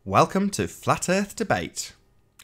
Welcome to Flat Earth Debate.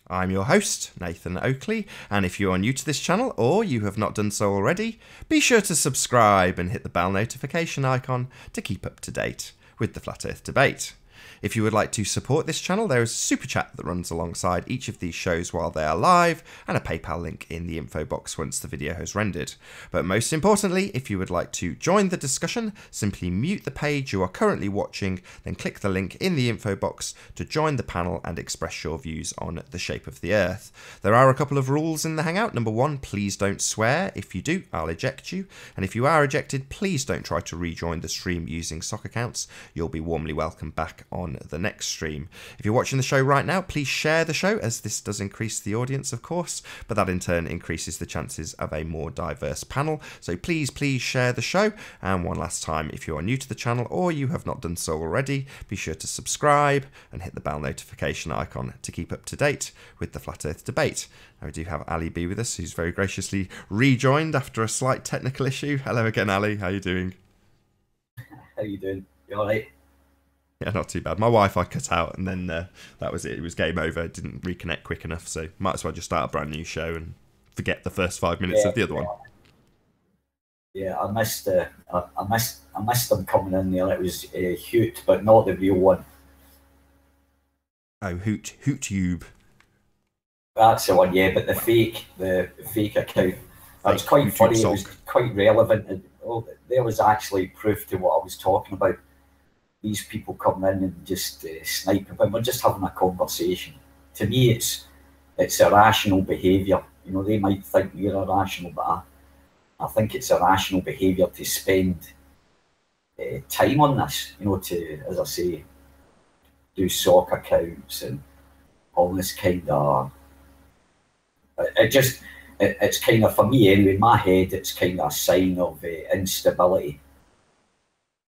I'm your host, Nathan Oakley, and if you are new to this channel or you have not done so already, be sure to subscribe and hit the bell notification icon to keep up to date with the Flat Earth Debate. If you would like to support this channel, there is a super chat that runs alongside each of these shows while they are live, and a PayPal link in the info box once the video has rendered. But most importantly, if you would like to join the discussion, simply mute the page you are currently watching, then click the link in the info box to join the panel and express your views on the shape of the Earth. There are a couple of rules in the Hangout. Number one, please don't swear. If you do, I'll eject you. And if you are ejected, please don't try to rejoin the stream using sock accounts. You'll be warmly welcomed back on the next stream. If you're watching the show right now, please share the show, as this does increase the audience, of course, but that in turn increases the chances of a more diverse panel. So please share the show. And one last time, if you are new to the channel or you have not done so already, be sure to subscribe and hit the bell notification icon to keep up to date with the Flat Earth Debate. Now, we do have Ali B with us, who's very graciously rejoined after a slight technical issue. Hello again, Ali. How are you doing? How you doing? You all right? Yeah, not too bad. My Wi-Fi cut out, and then that was it. It was game over. It didn't reconnect quick enough, so might as well just start a brand new show and forget the first 5 minutes of the other one. Yeah, I missed them coming in there. It was Hoot, but not the real one. Oh, HootTube. That's the one, yeah. But the fake account. That was quite funny. It was quite relevant. And, there was actually proof to what I was talking about. These people come in and just snipe, but we're just having a conversation. To me, it's irrational behaviour. You know, they might think we're irrational, but I think it's irrational behaviour to spend time on this. You know, to, as I say, do sock accounts and all this kind of. It's kind of, for me anyway, in my head, it's kind of a sign of instability.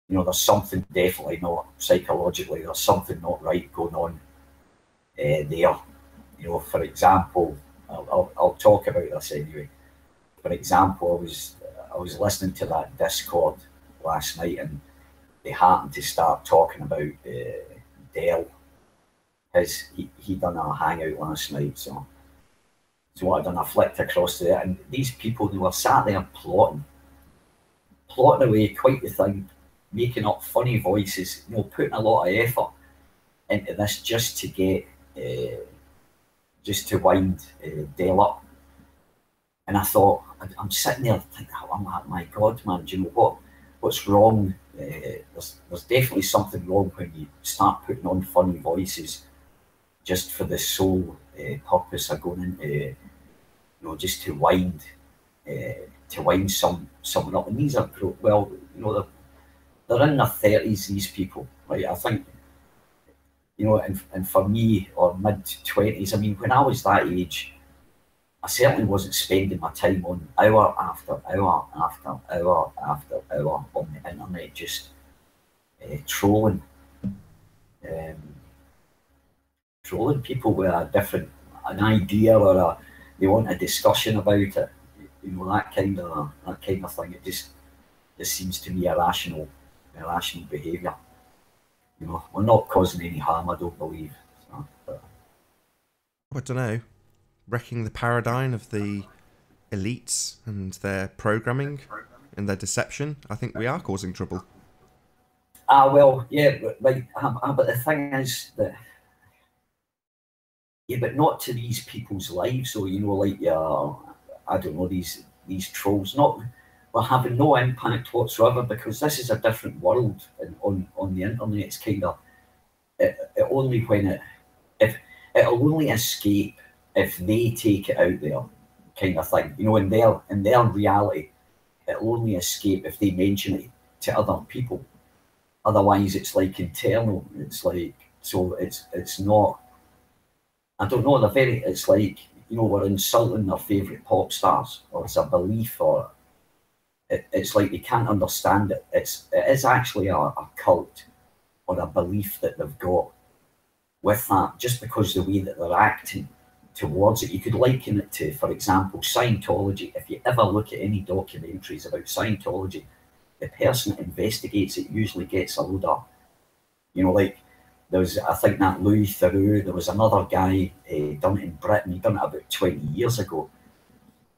You know, there's something definitely not psychologically, there's something not right going on there. You know, for example, I'll talk about this anyway. For example, I was listening to that Discord last night, and they happened to start talking about Dell. He done a hangout last night, so what I done, I flicked across to it, and these people, they were sat there plotting away, quite the thing, making up funny voices, you know, putting a lot of effort into this just to get, just to wind Dale up. And I thought, I'm sitting there thinking, oh my God, man, do you know what's wrong? There's definitely something wrong when you start putting on funny voices just for the sole purpose of going into, you know, just to wind someone up. And these are, well, you know, they're in their 30s, these people, right? I think, you know, and for me, or mid-20s, I mean, when I was that age, I certainly wasn't spending my time on hour after hour after hour after hour on the internet, just trolling people with an idea, or they want a discussion about it, you know, that kind of thing. It just seems to me irrational behaviour. You know, we're not causing any harm, I don't believe. So, I don't know. Wrecking the paradigm of the elites and their programming and their deception. I think we are causing trouble. Well, yeah, but the thing is that, yeah, but not to these people's lives. So, you know, like, I don't know, these trolls, we're having no impact whatsoever, because this is a different world, and on the internet, it's kind of it'll only escape if they take it out there, kind of thing. You know, in their reality, it'll only escape if they mention it to other people. Otherwise, it's like internal. It's like, so it's not. I don't know. It's like, you know, we're insulting their favourite pop stars, or it's a belief, or it's like they can't understand it. It is actually a cult or a belief that they've got with that, just because the way that they're acting towards it. You could liken it to, for example, Scientology. If you ever look at any documentaries about Scientology, the person that investigates it usually gets a load of, you know, like I think that Louis Theroux, there was another guy done it in Britain, he done it about 20 years ago,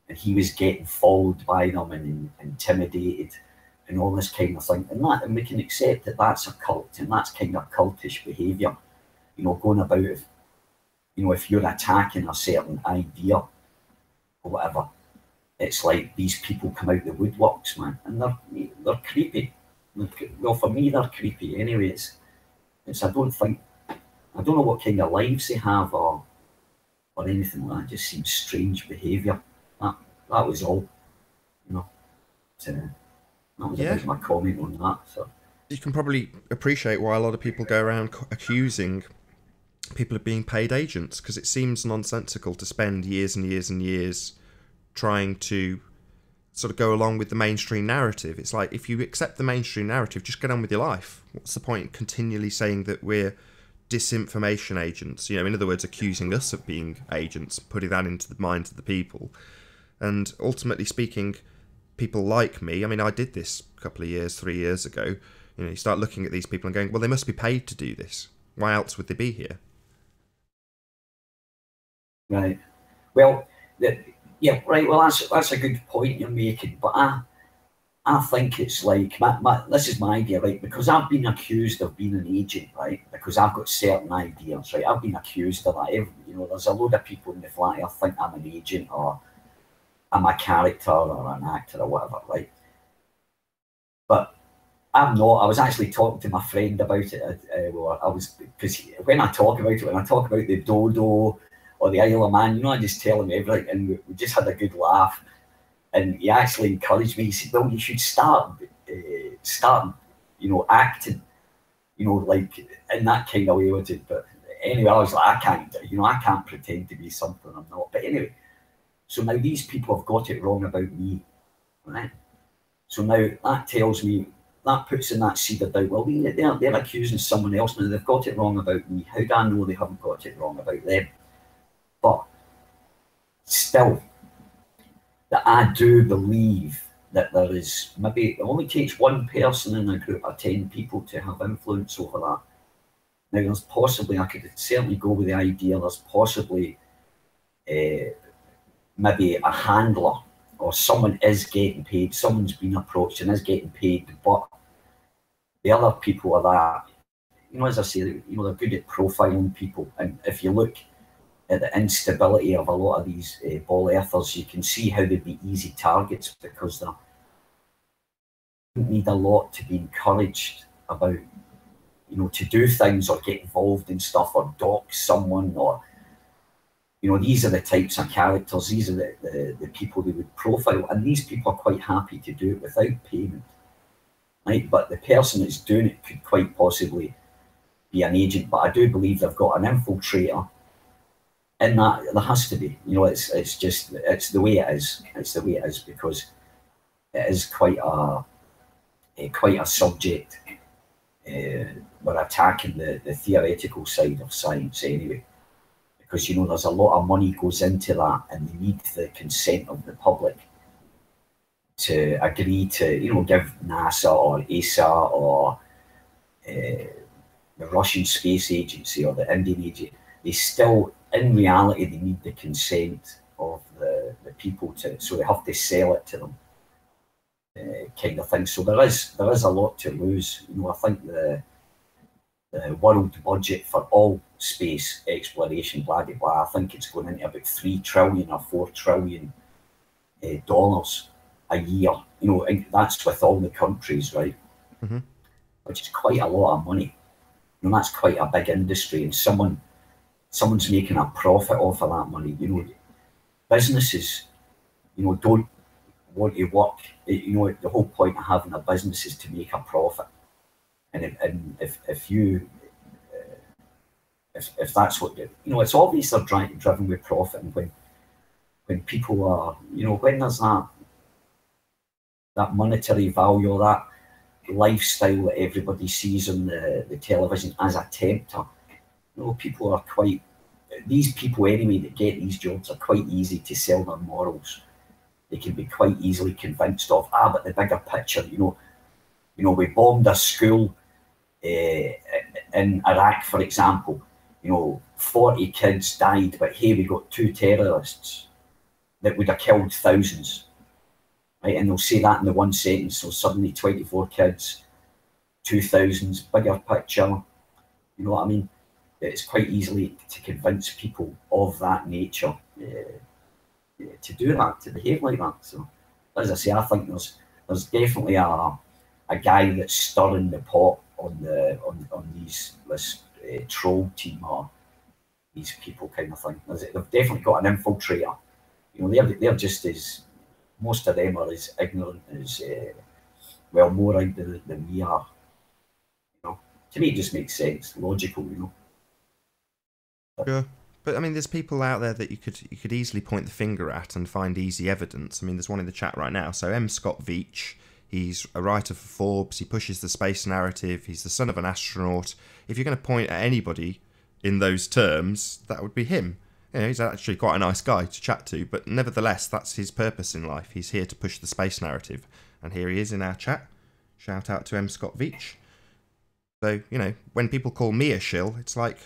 and he was getting followed by them and intimidated and all this kind of thing. And we can accept that that's a cult, and that's kind of cultish behaviour, going about, if you're attacking a certain idea or whatever, it's like these people come out the woodworks, man, and they're creepy. Well, for me, they're creepy anyway. It's I don't know what kind of lives they have or anything like that. It just seems strange behaviour. That was all, that was about my comment on that. So you can probably appreciate why a lot of people go around accusing people of being paid agents, because it seems nonsensical to spend years and years and years trying to sort of go along with the mainstream narrative. It's like, if you accept the mainstream narrative, just get on with your life. What's the point in continually saying that we're disinformation agents? In other words, accusing us of being agents, putting that into the minds of the people. And ultimately speaking, people like me, I did this a couple of years, 3 years ago. You start looking at these people and going, well, they must be paid to do this. Why else would they be here? Right. Well, yeah, right. Well, that's a good point you're making. But I think it's like, this is my idea, right? Because I've been accused of being an agent, right? Because I've got certain ideas, right? I've been accused of that. There's a load of people in the flat earth think I'm an agent, or I'm a character or an actor or whatever, right? But I'm not. I was actually talking to my friend about it. Because when I talk about the dodo or the Isle of Man, I just tell him everything, and we just had a good laugh. And he actually encouraged me. He said, "Well, you should start, acting, like in that kind of way with it." But anyway, I was like, I can't pretend to be something I'm not. But anyway, so now these people have got it wrong about me, right? So now that tells me, that puts in that seed of doubt. Well, they're accusing someone else now. They've got it wrong about me. How do I know they haven't got it wrong about them? But still, that I do believe that there is, maybe it only takes one person in a group of 10 people to have influence over that. Now, there's possibly, I could certainly go with the idea, there's possibly maybe a handler, or someone is getting paid, someone's been approached and is getting paid, but the other people are that, as I say, they're good at profiling people. And if you look at the instability of a lot of these ball earthers, you can see how they'd be easy targets, because they don't need a lot to be encouraged about, to do things or get involved in stuff or dox someone, or, these are the types of characters, these are the people they would profile, and these people are quite happy to do it without payment, right? But the person that's doing it could quite possibly be an agent, but I do believe they've got an infiltrator. And that there has to be, it's the way it is. It's the way it is, because it is quite a subject. We're attacking the theoretical side of science anyway, because there's a lot of money goes into that, and they need the consent of the public to agree to give NASA or ESA or the Russian Space Agency or the Indian Agency. They still, in reality, they need the consent of the people so they have to sell it to them, kind of thing. So there is a lot to lose. I think the world budget for all space exploration, blah blah blah, I think it's going into about $3 trillion or $4 trillion dollars a year. And that's with all the countries, right? Mm-hmm. Which is quite a lot of money. That's quite a big industry, and someone's making a profit off of that money. Businesses, don't want to work. The whole point of having a business is to make a profit. And if that's what it's obvious they're driven with profit. And when people are, when there's that monetary value, or that lifestyle that everybody sees on the television as a tempter, people are these people anyway that get these jobs are quite easy to sell their morals. They can be quite easily convinced of, but the bigger picture, we bombed a school in in Iraq, for example, 40 kids died, but hey, we got 2 terrorists that would have killed thousands, right? And they'll say that in the one sentence, so suddenly 24 kids, 2000s, bigger picture, you know what I mean? It's quite easily to convince people of that nature to do that, to behave like that. So, as I say, I think there's definitely a guy that's stirring the pot on this troll team or these people kind of thing. They've definitely got an infiltrator. They're just as, most of them are as ignorant as more ignorant than we are. To me, it just makes sense, logical. Sure. But I mean, there's people out there that you could easily point the finger at and find easy evidence. I mean, there's one in the chat right now. So M. Scott Veach, he's a writer for Forbes. He pushes the space narrative. He's the son of an astronaut. If you're going to point at anybody in those terms, that would be him. He's actually quite a nice guy to chat to, but nevertheless, that's his purpose in life. He's here to push the space narrative. And here he is in our chat. Shout out to M. Scott Veach. So, when people call me a shill, it's like,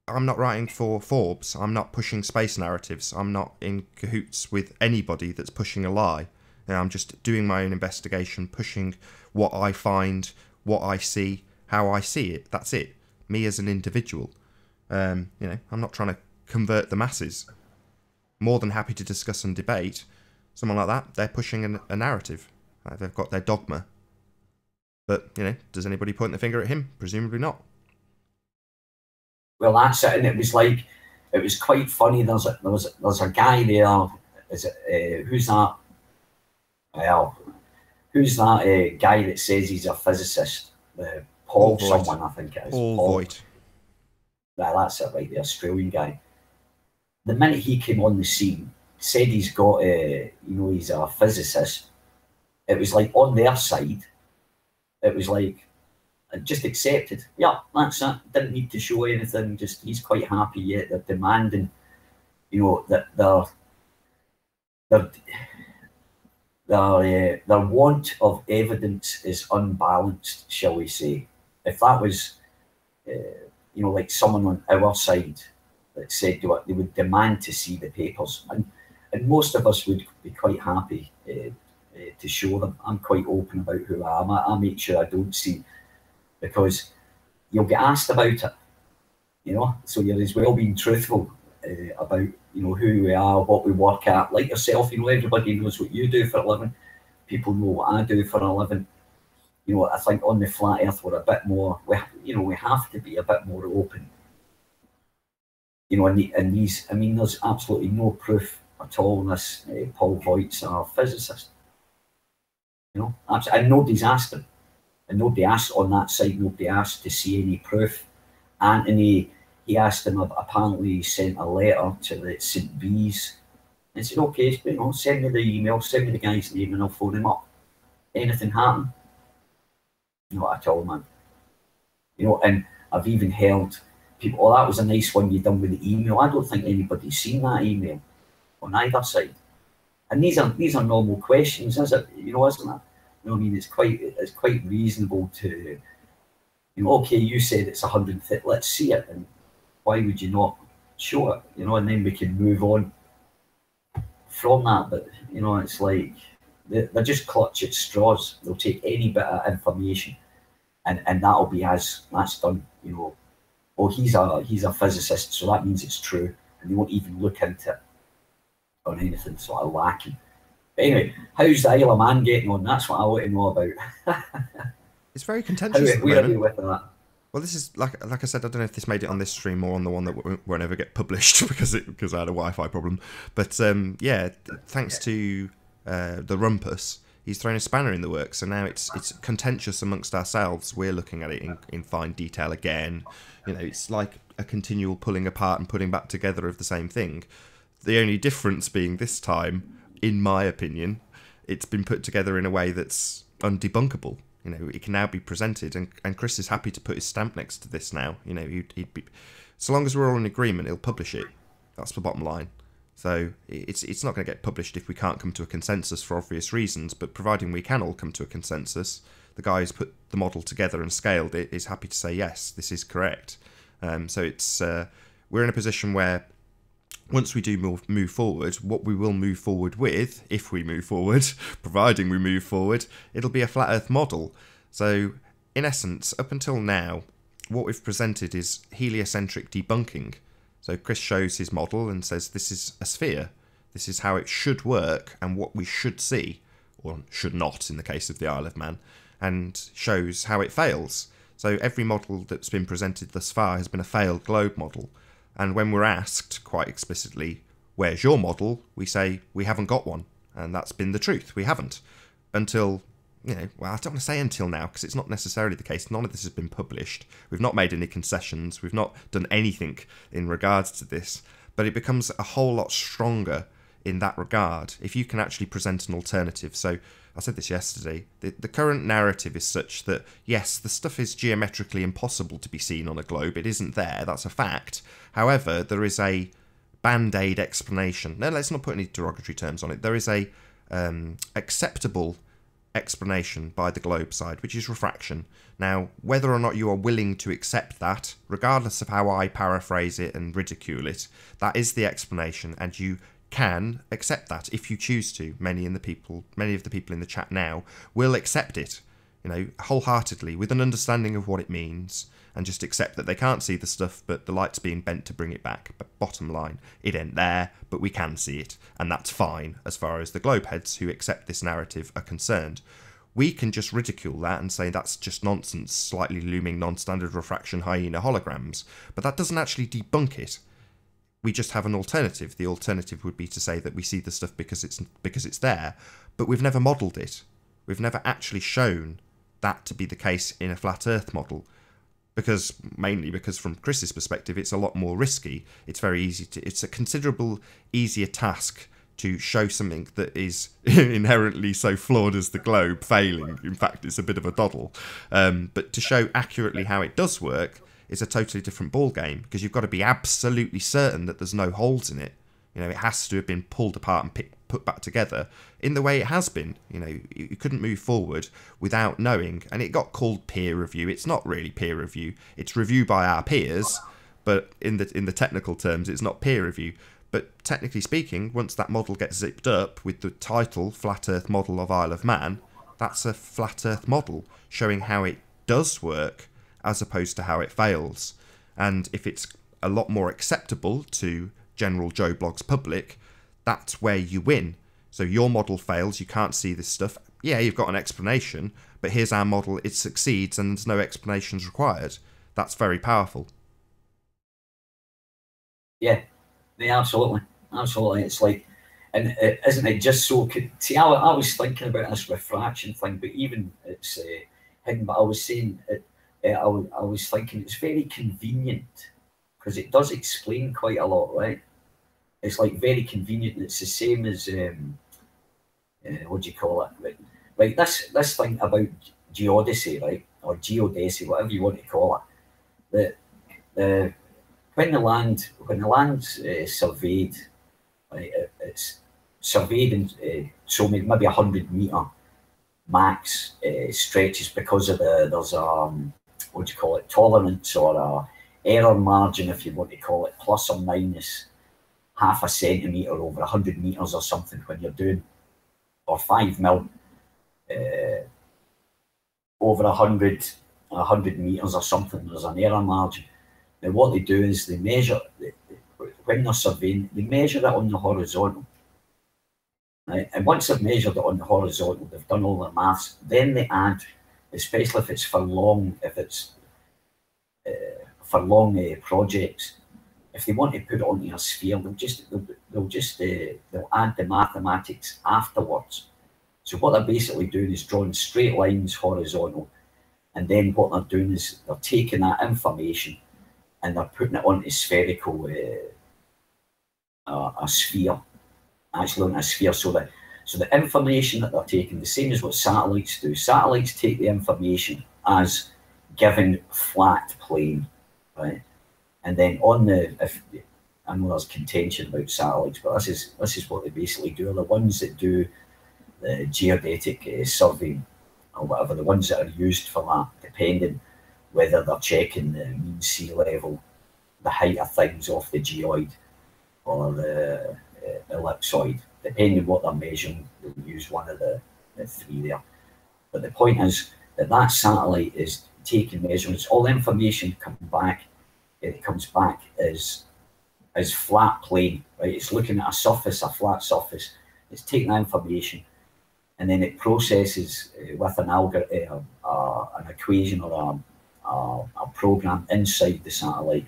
I'm not writing for Forbes. I'm not pushing space narratives. I'm not in cahoots with anybody that's pushing a lie. I'm just doing my own investigation, pushing what I find, what I see, how I see it. That's it. Me as an individual. I'm not trying to convert the masses. More than happy to discuss and debate. Someone like that, they're pushing a narrative. They've got their dogma. But, does anybody point the finger at him? Presumably not. Well, that's it, and it was quite funny. There's a guy there. Who's that? Well, who's that guy that says he's a physicist? Paul someone, I think it is. Paul Voigt. That's it, right? The Australian guy. The minute he came on the scene, said he's got he's a physicist. It was like on their side. It was like, just accepted. Yeah, that's it. Didn't need to show anything. Just he's quite happy. Yet they're demanding, that their want of evidence is unbalanced, shall we say? If that was, like someone on our side that said they would demand to see the papers, and most of us would be quite happy to show them. I'm quite open about who I am. I make sure I don't see. Because you'll get asked about it, so you're as well being truthful about, who we are, what we work at. Like yourself, everybody knows what you do for a living. People know what I do for a living. I think on the flat earth, we're a bit more, we have to be a bit more open. And these, there's absolutely no proof at all in this. Paul Voigt's a physicist. And nobody's asked him. And nobody asked on that side, nobody asked to see any proof. Anthony, he asked him, apparently he sent a letter to the St. Bees and said, okay, send me the email, send me the guy's name and I'll phone him up. Anything happen? Not at all, man. And I've even heard people, that was a nice one you done with the email. I don't think anybody's seen that email on either side. And these are normal questions, is it? Isn't it? It's quite reasonable to, okay, you said it's 150, let's see it, and why would you not show it, and then we can move on from that. But, it's like, they just clutch at straws. They'll take any bit of information, and that'll be that's done, oh, he's a physicist, so that means it's true, and they won't even look into it on anything sort of lacking. Anyway, how's the Isle of Man getting on? That's what I want to know about. It's very contentious. Where are you with that? Well, this is like I said. I don't know if this made it on this stream or on the one that won't ever get published because I had a Wi-Fi problem. But thanks to the Rumpus, he's thrown a spanner in the works, so now it's contentious amongst ourselves. We're looking at it in fine detail again. It's like a continual pulling apart and putting back together of the same thing. The only difference being this time, in my opinion, it's been put together in a way that's undebunkable. It can now be presented, and Chris is happy to put his stamp next to this now. He'd be, so long as we're all in agreement, he'll publish it. That's the bottom line. So it's not going to get published if we can't come to a consensus for obvious reasons, but providing we can all come to a consensus, the guy who's put the model together and scaled it is happy to say, yes, this is correct. So it's we're in a position where once we do move forward, what we will move forward with, if we move forward, providing we move forward, it'll be a flat Earth model. So in essence, up until now, what we've presented is heliocentric debunking. So Chris shows his model and says this is a sphere. This is how it should work and what we should see, or should not in the case of the Isle of Man, and shows how it fails. So every model that's been presented thus far has been a failed globe model. And when we're asked quite explicitly, where's your model? We say, we haven't got one. And that's been the truth. We haven't. Until, well, I don't want to say until now, because it's not necessarily the case. None of this has been published. We've not made any concessions. We've not done anything in regards to this. But it becomes a whole lot stronger in that regard if you can actually present an alternative. So I said this yesterday, the current narrative is such that, yes, the stuff is geometrically impossible to be seen on a globe. It isn't there, that's a fact. However, there is a band-aid explanation. No, let's not put any derogatory terms on it. There is a acceptable explanation by the globe side, which is refraction. Now, whether or not you are willing to accept that, regardless of how I paraphrase it and ridicule it, that is the explanation, and you can accept that if you choose to. Many of the people in the chat now will accept it, wholeheartedly, with an understanding of what it means, and just accept that they can't see the stuff, but the light's being bent to bring it back. But bottom line, it ain't there, but we can see it, and that's fine as far as the globe heads who accept this narrative are concerned. We can just ridicule that and say that's just nonsense, slightly looming non-standard refraction hyena holograms, but that doesn't actually debunk it. We just have an alternative. The alternative would be to say that we see the stuff because it's there, but we've never modelled it. We've never actually shown that to be the case in a flat Earth model, mainly because from Chris's perspective, it's a lot more risky. It's very easy it's a considerable easier task to show something that is inherently so flawed as the globe failing. In fact, it's a bit of a doddle. But to show accurately how it does work is a totally different ball game, because you've got to be absolutely certain that there's no holes in it. It has to have been pulled apart and put back together in the way it has been. You couldn't move forward without knowing, and it got called peer review. It's not really peer review. It's review by our peers, but in the technical terms, it's not peer review. But technically speaking, once that model gets zipped up with the title Flat Earth Model of Isle of Man, that's a flat Earth model showing how it does work as opposed to how it fails. And if it's a lot more acceptable to general Joe Blogs public, that's where you win. So your model fails, you can't see this stuff. Yeah, you've got an explanation, but here's our model, it succeeds and there's no explanations required. That's very powerful. Yeah, absolutely. Absolutely. It's like, and isn't it just so... See, I was thinking about this refraction thing, but even it's hidden, but I was saying... I was thinking it's very convenient, because it does explain quite a lot, right? It's like very convenient. It's the same as what do you call it? Right, this thing about geodesy, right, or geodesy, whatever you want to call it. That when the land's surveyed, right, it's surveyed in so maybe 100-meter max stretches, because of there's what do you call it, tolerance or a error margin, if you want to call it, plus or minus half a centimetre over 100 metres or something when you're doing, or 5 mil over 100 metres or something, there's an error margin. Now what they do is they measure, when they're surveying, they measure it on the horizontal. Right? And once they've measured it on the horizontal, they've done all their maths, then they add, especially if it's for long, projects, if they want to put it onto a sphere, they'll add the mathematics afterwards. So what they're basically doing is drawing straight lines horizontal, and then what they're doing is they're taking that information and they're putting it onto spherical, a sphere, actually on a sphere. So the information that they're taking, the same as what satellites do. Satellites take the information as given flat plane, right? And then I know there's contention about satellites, but this is what they basically do. Are the ones that do the geodetic surveying or whatever, the ones that are used for that, depending whether they're checking the mean sea level, the height of things off the geoid or the ellipsoid, depending what they're measuring, they'll use one of the three there. But the point is that that satellite is taking measurements. All the information comes back as flat plane, right? It's looking at a surface, a flat surface. It's taking that information, and then it processes with an equation or a program inside the satellite,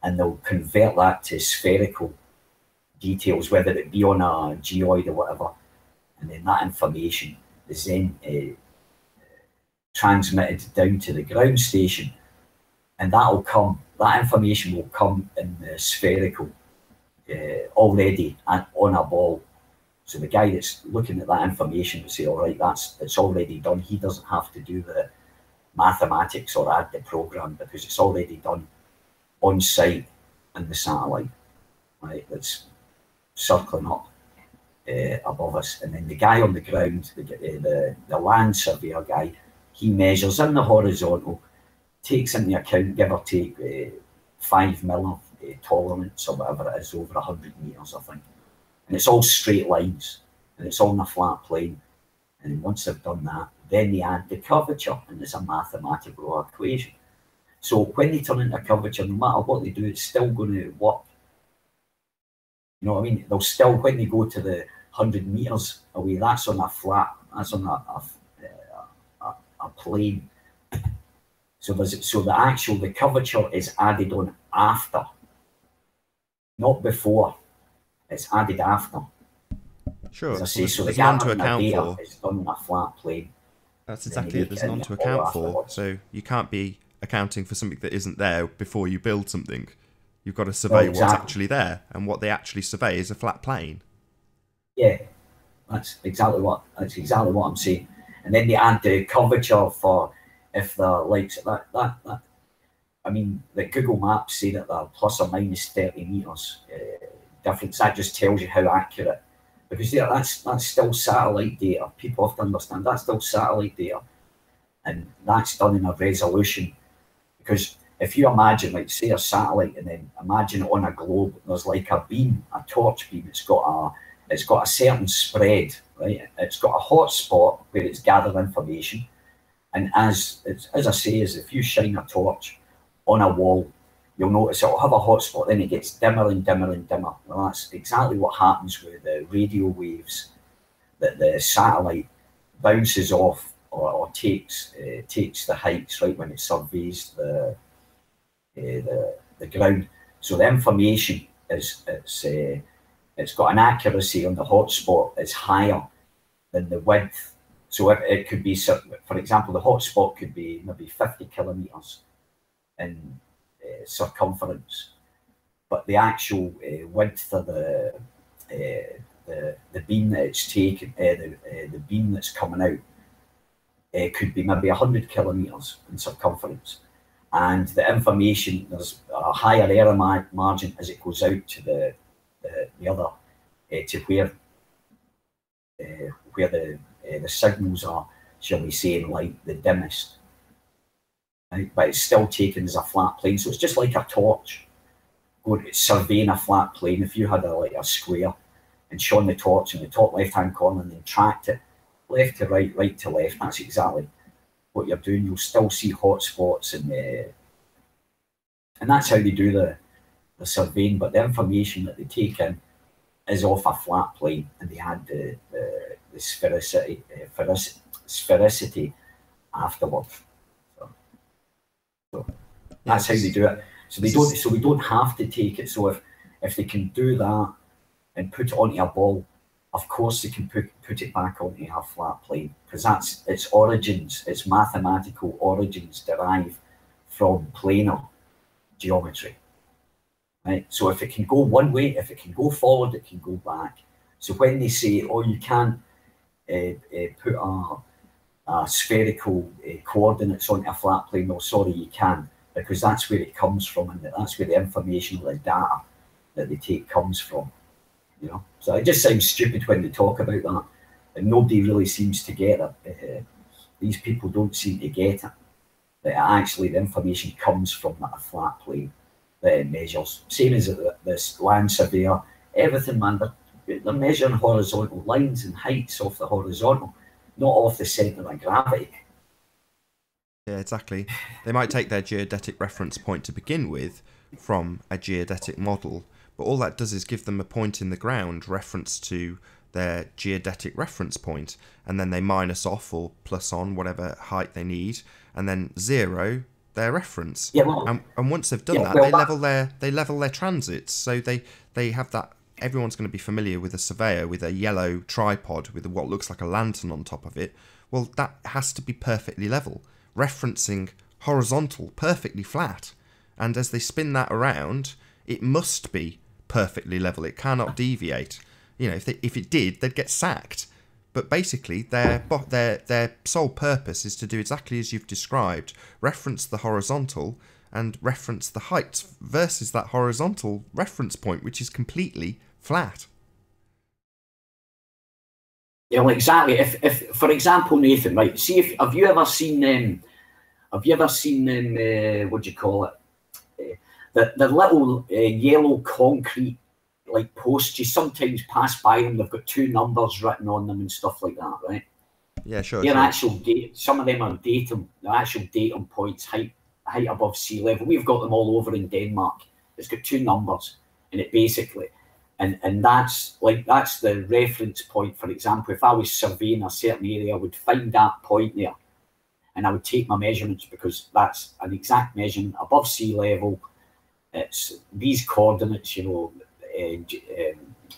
and they'll convert that to spherical details, whether it be on a geoid or whatever, and then that information is then transmitted down to the ground station, and that information will come in the spherical already on a ball. So the guy that's looking at that information will say, all right, it's already done. He doesn't have to do the mathematics or add the program, because it's already done on site in the satellite, right? That's circling up above us. And then the guy on the ground, the land surveyor guy, he measures in the horizontal, takes into account, give or take, 5 mil tolerance or whatever it is, over 100 meters, I think. And it's all straight lines, and it's all on a flat plane. And once they've done that, then they add the curvature, and it's a mathematical equation. So when they turn into curvature, no matter what they do, it's still going to work. You know what I mean? They'll still, when they go to the 100 meters away, that's on a flat, that's on a plane. So the curvature is added on after, not before. It's added after. Sure. As I say, so there's the none to gathering account data for. is done on a flat plane. That's exactly it. There's none to account for. So you can't be accounting for something that isn't there before you build something. You've got to survey what's actually there, and what they actually survey is a flat plane. Yeah, that's exactly what I'm saying. And then they add the curvature for if the likes that. I mean, the Google Maps say that they're plus or minus 30 meters difference. That just tells you how accurate, because that's still satellite data. People have to understand that's still satellite data, and that's done in a resolution. Because if you imagine, like, say a satellite, and then imagine it on a globe, there's like a beam, a torch beam. It's got a certain spread, right? It's got a hot spot where it's gathered information, and as I say, is if you shine a torch on a wall, you'll notice it'll have a hot spot, then it gets dimmer and dimmer and dimmer. Well, that's exactly what happens with the radio waves that the satellite bounces off or takes the heights, right, when it surveys the ground. So the information it's got an accuracy on the hot spot is higher than the width. So it could be, for example, the hot spot could be maybe 50 kilometers in circumference, but the actual width of the beam that it's taken, the beam that's coming out, could be maybe 100 kilometers in circumference, and the information, there's a higher error margin as it goes out to the other to where the signals are, shall we say, in light, the dimmest. Right? But it's still taken as a flat plane, so it's just like a torch surveying a flat plane. If you had a square and shone the torch in the top left-hand corner and then tracked it left to right, right to left, that's exactly what you're doing. You'll still see hot spots, and that's how they do the surveying. But the information that they take in is off a flat plane, and they add the sphericity afterwards. So that's how they do it. So we don't have to take it. So if they can do that and put it onto a ball, of course they can put it back onto a flat plane, because that's its origins, its mathematical origins derive from planar geometry. Right? So if it can go one way, if it can go forward, it can go back. So when they say, oh, you can't put a spherical coordinates onto a flat plane, no, sorry, you can, because that's where it comes from, and that's where the information or the data that they take comes from. You know, so it just sounds stupid when they talk about that, and nobody really seems to get it. these people don't seem to get it. That actually the information comes from a flat plane that measures. Same as this land surveyor, everything, man, they're measuring horizontal lines and heights off the horizontal, not off the centre of gravity. Yeah, exactly. They might take their geodetic reference point to begin with from a geodetic model, but all that does is give them a point in the ground reference to their geodetic reference point, and then they minus off or plus on whatever height they need, and then zero their reference. Yeah, well, and once they've done that, they level their transits. So they have that. Everyone's going to be familiar with a surveyor with a yellow tripod with what looks like a lantern on top of it. Well, that has to be perfectly level, referencing horizontal, perfectly flat. And as they spin that around, it must be perfectly level. It cannot deviate. You know, if it did, they'd get sacked. But basically, their sole purpose is to do exactly as you've described, reference the horizontal and reference the height versus that horizontal reference point, which is completely flat. Yeah, well, exactly. If for example, Nathan, right? See, have you ever seen them? What do you call it? The little yellow concrete like posts. You sometimes pass by them. They've got two numbers written on them and stuff like that, right? Yeah, sure. They're sure. actual date. Some of them are datum. The actual datum points, height above sea level. We've got them all over in Denmark. It's got two numbers, and it basically, and that's the reference point. For example, if I was surveying a certain area, I would find that point there, and I would take my measurements because that's an exact measurement above sea level. It's these coordinates, you know,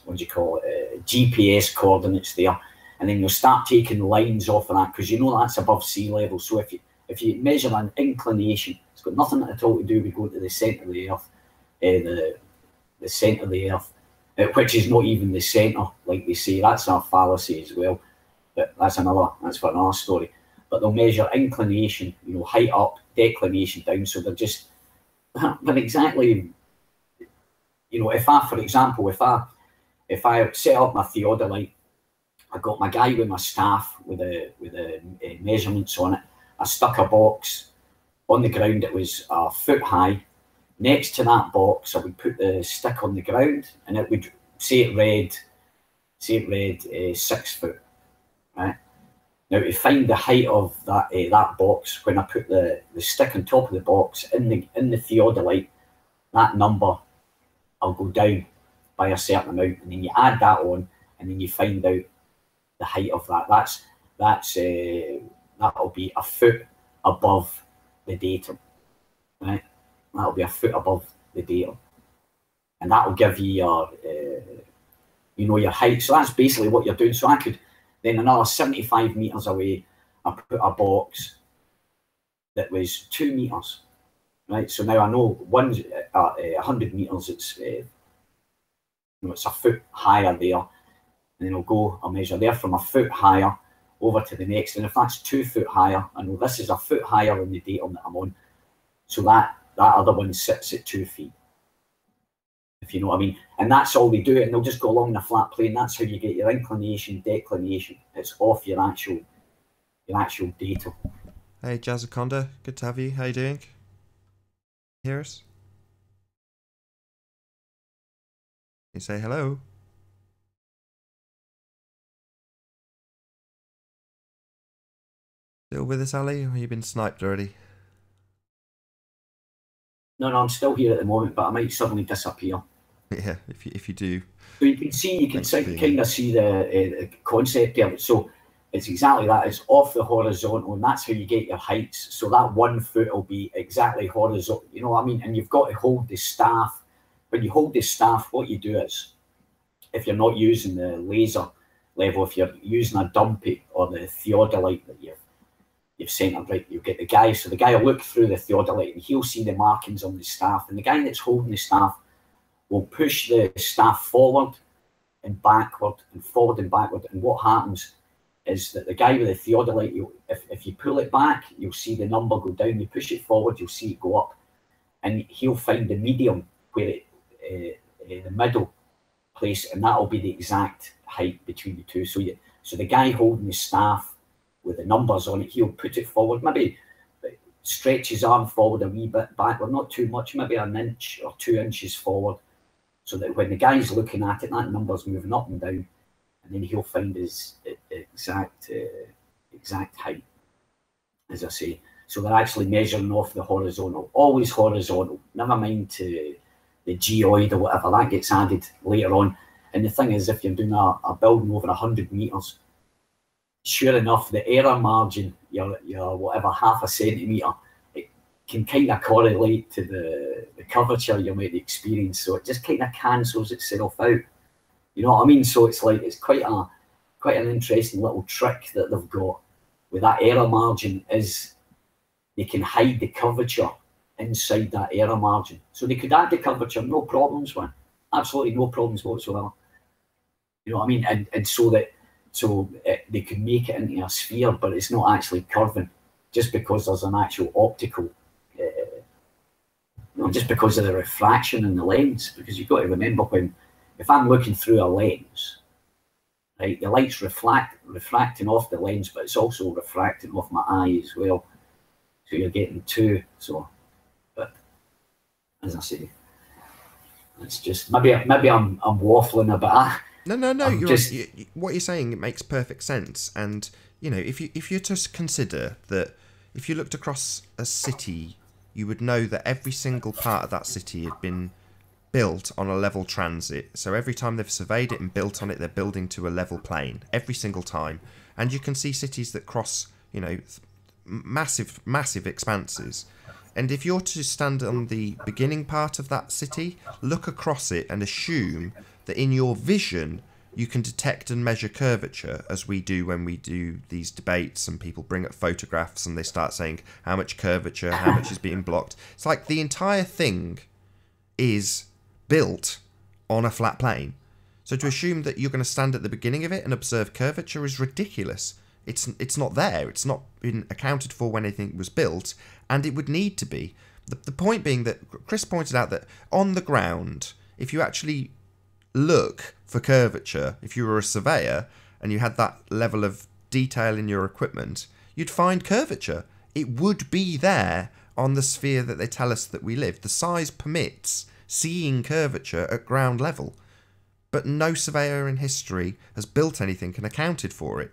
what do you call it? GPS coordinates there, and then you'll start taking lines off of that because you know that's above sea level. So if you measure an inclination, it's got nothing at all to do with going to the centre of the earth, the centre of the earth, which is not even the centre, like they say. That's a fallacy as well, but that's for another story. But they'll measure inclination, you know, height up, declination down. So they're just, but exactly, you know, if I set up my theodolite, I got my guy with my staff with the measurements on it. I stuck a box on the ground that was a foot high. Next to that box, I would put the stick on the ground, and it would say it read 6 foot. Right now, to find the height of that box, when I put the stick on top of the box in the theodolite, that number will go down by a certain amount, and then you add that on, and then you find out the height of that. That'll be a foot above the datum, right? That'll be a foot above the datum, and that'll give you your, your height. So that's basically what you're doing. So I could then another 75 meters away, I put a box that was 2 meters, right? So now I know one's 100 meters. It's it's a foot higher there, and then I'll measure there from a foot higher over to the next, and if that's 2 foot higher, I know this is a foot higher than the datum that I'm on, so that other one sits at 2 feet, if you know what I mean. And that's all they do, and they'll just go along the flat plane. That's how you get your inclination, declination. It's off your actual datum. Hey, Jazzaconda, good to have you. How you doing? Hear us? You say hello? Still with us, Ali, or have you been sniped already? No, I'm still here at the moment, but I might suddenly disappear. Yeah, if you do. So you can kind of see the concept there. So it's exactly that. It's off the horizontal, and that's how you get your heights. So that 1 foot will be exactly horizontal. You know what I mean? And you've got to hold the staff. When you hold the staff, what you do is, if you're not using the laser level, if you're using a dumpy or the theodolite that you've centered, right, you get the guy. So the guy will look through the theodolite and he'll see the markings on the staff. And the guy that's holding the staff will push the staff forward and backward and forward and backward. And what happens is that the guy with the theodolite, if you pull it back, you'll see the number go down. You push it forward, you'll see it go up. And he'll find the medium where the middle place, and that'll be the exact height between the two. So the guy holding the staff with the numbers on it. He'll put it forward, maybe stretch his arm forward a wee bit backward, not too much, maybe an inch or 2 inches forward, so that when the guy's looking at it, that number's moving up and down, and then he'll find his exact height, as I say. So they're actually measuring off the horizontal, always horizontal, never mind to the geoid or whatever, that gets added later on. And the thing is, if you're doing a building over 100 metres, sure enough, the error margin, your whatever, half a centimetre, it can kind of correlate to the curvature you might experience. So it just kind of cancels itself out. You know what I mean? So it's like, it's quite an interesting little trick that they've got with that error margin, is they can hide the curvature inside that error margin. So they could add the curvature, no problems, man. Absolutely no problems whatsoever. You know what I mean? And so they could make it into a sphere, but it's not actually curving, just because there's an actual optical, just because of the refraction in the lens. Because you've got to remember, if I'm looking through a lens, right, the light's refracting off the lens, but it's also refracting off my eye as well. So you're getting two. So, but as I say, it's just maybe I'm waffling a bit. No. What you're saying, it makes perfect sense. And you know, if you just consider that, if you looked across a city, you would know that every single part of that city had been built on a level transit. So every time they've surveyed it and built on it, they're building to a level plane every single time. And you can see cities that cross, you know, massive expanses. And if you're to stand on the beginning part of that city, look across it and assume that in your vision you can detect and measure curvature, as we do when we do these debates and people bring up photographs and they start saying how much curvature, how much is being blocked. It's like the entire thing is built on a flat plane. So to assume that you're going to stand at the beginning of it and observe curvature is ridiculous. It's not there. It's not been accounted for when anything was built, and it would need to be. The point being that Chris pointed out that on the ground, if you actually look for curvature, if you were a surveyor and you had that level of detail in your equipment, you'd find curvature. It would be there on the sphere that they tell us that we live. The size permits seeing curvature at ground level, but no surveyor in history has built anything and accounted for it.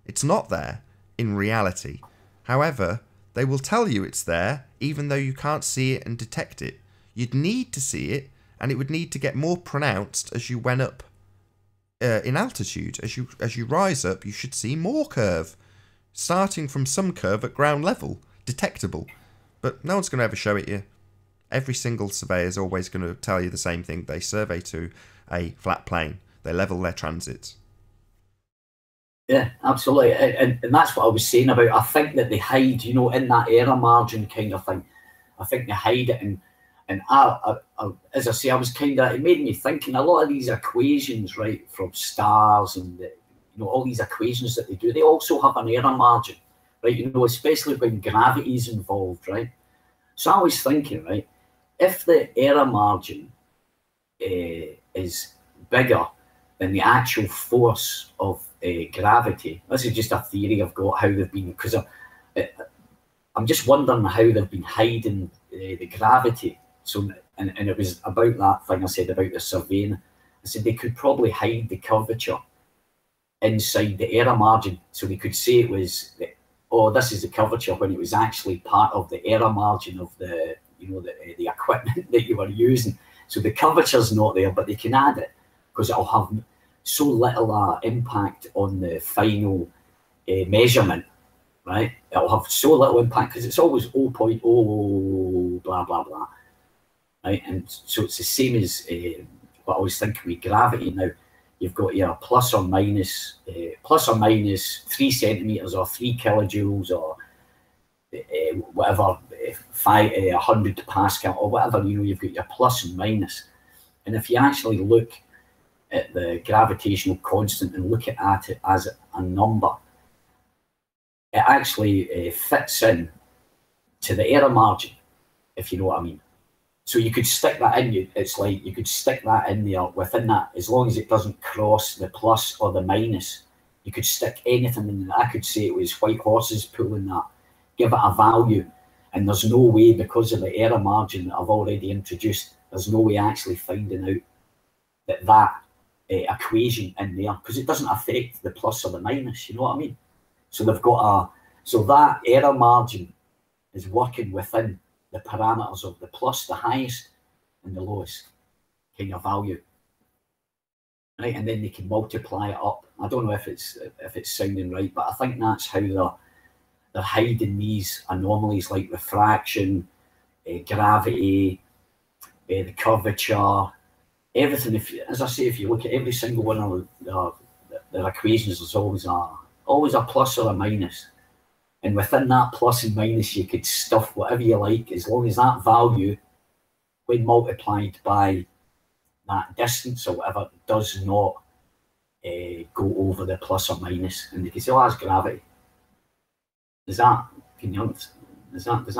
It's not there in reality. However, they will tell you it's there even though you can't see it and detect it. You'd need to see it, and it would need to get more pronounced as you went up in altitude. As you rise up, you should see more curve, starting from some curve at ground level, detectable. But no one's going to ever show it you. Every single surveyor is always going to tell you the same thing. They survey to a flat plane. They level their transits. Yeah, absolutely. And that's what I was saying about, I think that they hide, you know, in that error margin kind of thing. I think they hide it. And I, as I say, I was kind of, it made me thinking a lot of these equations, right, from stars and, you know, all these equations that they do, they also have an error margin, right, you know, especially when gravity is involved, right? So I was thinking, right, if the error margin is bigger than the actual force of gravity, this is just a theory I've got, how they've been, because I'm just wondering how they've been hiding the gravity. So, and it was about that thing I said about the surveying. I said they could probably hide the curvature inside the error margin, so they could say it was, oh, this is the curvature, when it was actually part of the error margin of the, you know, the equipment that you were using. So the curvature's not there, but they can add it because it'll have so little impact on the final measurement, right? It'll have so little impact because it's always 0.0 blah blah blah, right? And so it's the same as what I was thinking with gravity. Now you've got your plus or minus 3 centimeters or 3 kilojoules or whatever, 100 Pascal or whatever. You know, you've got your plus and minus, and if you actually look at the gravitational constant and look at it as a number, it actually fits in to the error margin, if you know what I mean. So you could stick that in. It's like you could stick that in there within that, as long as it doesn't cross the plus or the minus. You could stick anything in it. I could say it was white horses pulling that, give it a value, and there's no way, because of the error margin that I've already introduced, there's no way actually finding out that equation in there, because it doesn't affect the plus or the minus, you know what I mean? So they've got so that error margin is working within the parameters of the plus, the highest, and the lowest kind of value. Right, and then they can multiply it up. I don't know if it's sounding right, but I think that's how they're hiding these anomalies like refraction, gravity, the curvature, everything. As I say, if you look at every single one of their equations, there's always a plus or a minus, and within that plus and minus, you could stuff whatever you like, as long as that value, when multiplied by that distance or whatever, does not go over the plus or minus, and they can say, "Oh, that's gravity." Does that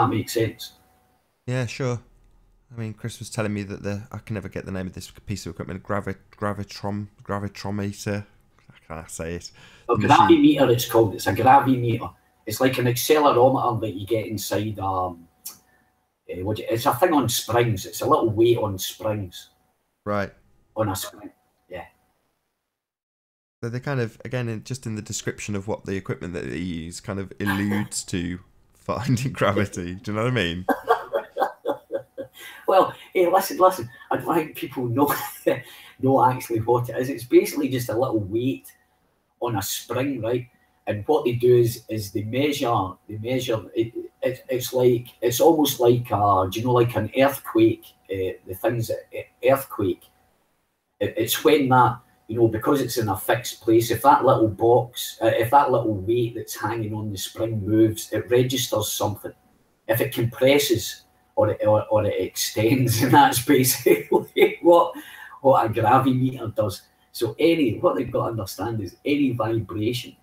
make sense? Yeah, sure. I mean, Chris was telling me that I can never get the name of this piece of equipment, gravitrometer. How can I say it? A gravimeter, it's called. It's a gravimeter. It's like an accelerometer that you get inside. It's a thing on springs. It's a little weight on springs. Right. On a spring. Yeah. So they kind of, again, just in the description of what the equipment that they use, kind of alludes to finding gravity. Do you know what I mean? Well, hey, listen. I'd like people know actually what it is. It's basically just a little weight on a spring, right? And what they do is they measure it. It's almost like like an earthquake. The things that earthquake. It's when that, because it's in a fixed place. If that little box, if that little weight that's hanging on the spring moves, it registers something. If it compresses or it extends, and that's basically what a gravimeter does. So what they've got to understand is any vibration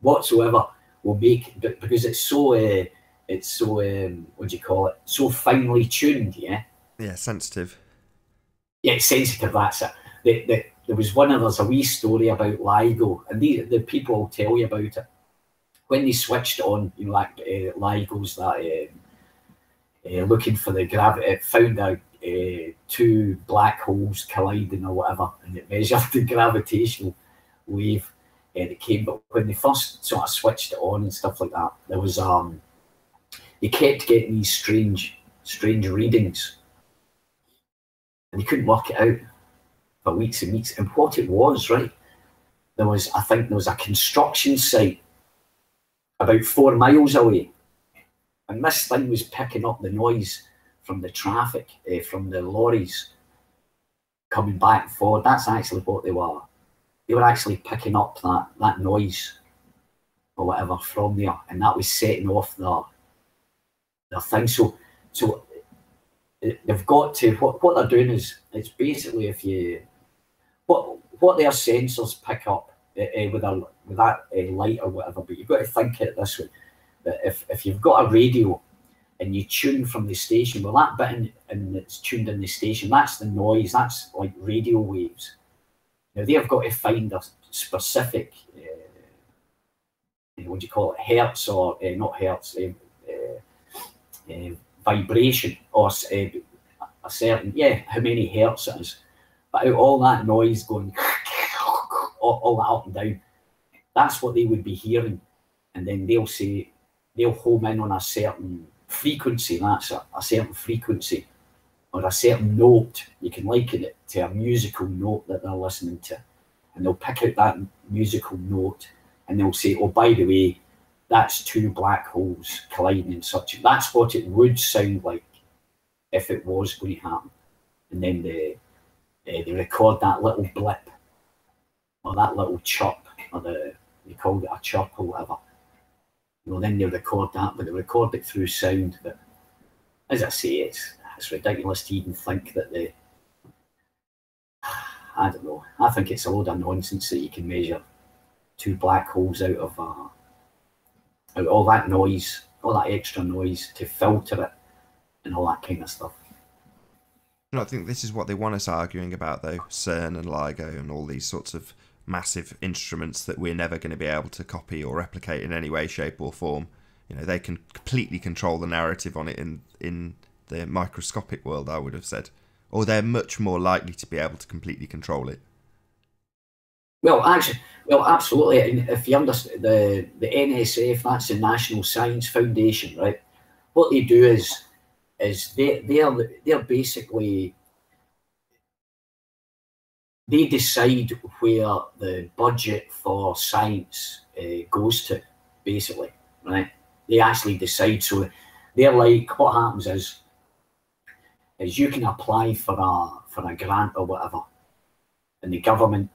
whatsoever will make, because it's so what do you call it? So finely tuned, yeah. Yeah, sensitive. Yeah, sensitive. That's it. There was there's a wee story about LIGO, and the people will tell you about it. When they switched on, like LIGOs that looking for the gravity, it found out two black holes colliding or whatever, and it measured the gravitational wave that came. But when they first sort of switched it on and stuff like that, there was they kept getting these strange readings, and they couldn't work it out for weeks and weeks. And what it was, right? I think there was a construction site about 4 miles away, and this thing was picking up the noise from the traffic, from the lorries coming back and forward. That's actually what they were. They were actually picking up that noise or whatever from there, and that was setting off their thing. So they've got to, what they're doing is, it's basically, if you what their sensors pick up with that light or whatever, but you've got to think it this way, that if you've got a radio and you tune from the station, well, that bit and it's tuned in the station, that's the noise, that's like radio waves. Now they've got to find a specific what do you call it, hertz, or not hertz, vibration, or a certain, how many hertz it is. But out all that noise going all that up and down, that's what they would be hearing. And then they'll home in on a certain frequency. That's a certain frequency or a certain note. You can liken it to a musical note that they're listening to, and they'll pick out that musical note and they'll say, "Oh, by the way, that's two black holes colliding in such." That's what it would sound like if it was going to happen. And then they record that little blip or that little chirp, or they called it a chirp or whatever. Then they record that, but they record it through sound. But as I say, it's ridiculous to even think that I don't know. I think it's a load of nonsense that you can measure two black holes out of all that noise, all that extra noise, to filter it and all that kind of stuff. I think this is what they want us arguing about, though. CERN and LIGO and all these sorts of massive instruments that we're never going to be able to copy or replicate in any way, shape, or form. You know, they can completely control the narrative on it in the microscopic world, I would have said. Or they're much more likely to be able to completely control it. Well, actually, well, absolutely. And if you understand the NSF, that's the National Science Foundation, right? What they do is they're basically, they decide where the budget for science goes to, basically, right? They actually decide. So they're like, what happens is you can apply for a grant or whatever, and the government,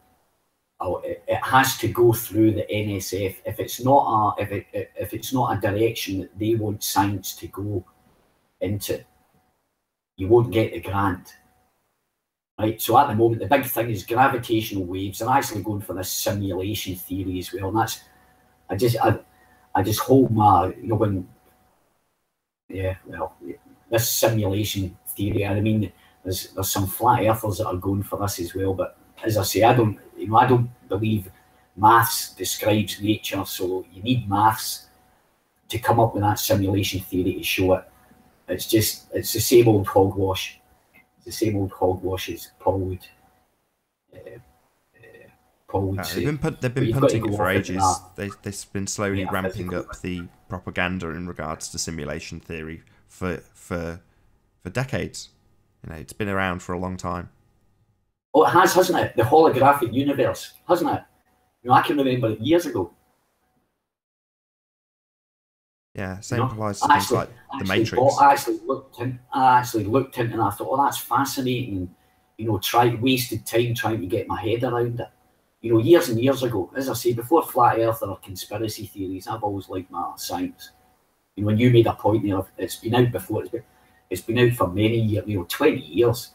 it has to go through the NSF. If it's not a direction that they want science to go into, you won't get the grant. Right, so at the moment, the big thing is gravitational waves. They're actually going for this simulation theory as well, and that's I just hold my, you know, when, yeah, well, this simulation theory. I mean, there's some flat earthers that are going for this as well. But as I say, I don't believe maths describes nature, so you need maths to come up with that simulation theory to show it. It's the same old hogwash. The same old hogwash as Paul would say. They've been punting it for ages. They've been slowly ramping up the propaganda in regards to simulation theory for decades. You know, it's been around for a long time. Oh, it has, hasn't it? The holographic universe, hasn't it? You know, I can remember it years ago. Yeah, same applies to things like the Matrix. I actually looked into it, and I thought, oh, that's fascinating. You know, wasted time trying to get my head around it. You know, years and years ago, as I say, before flat earth or conspiracy theories, I've always liked my science. You know, when you made a point there, it's been out before. It's been out for many years. You know, 20 years.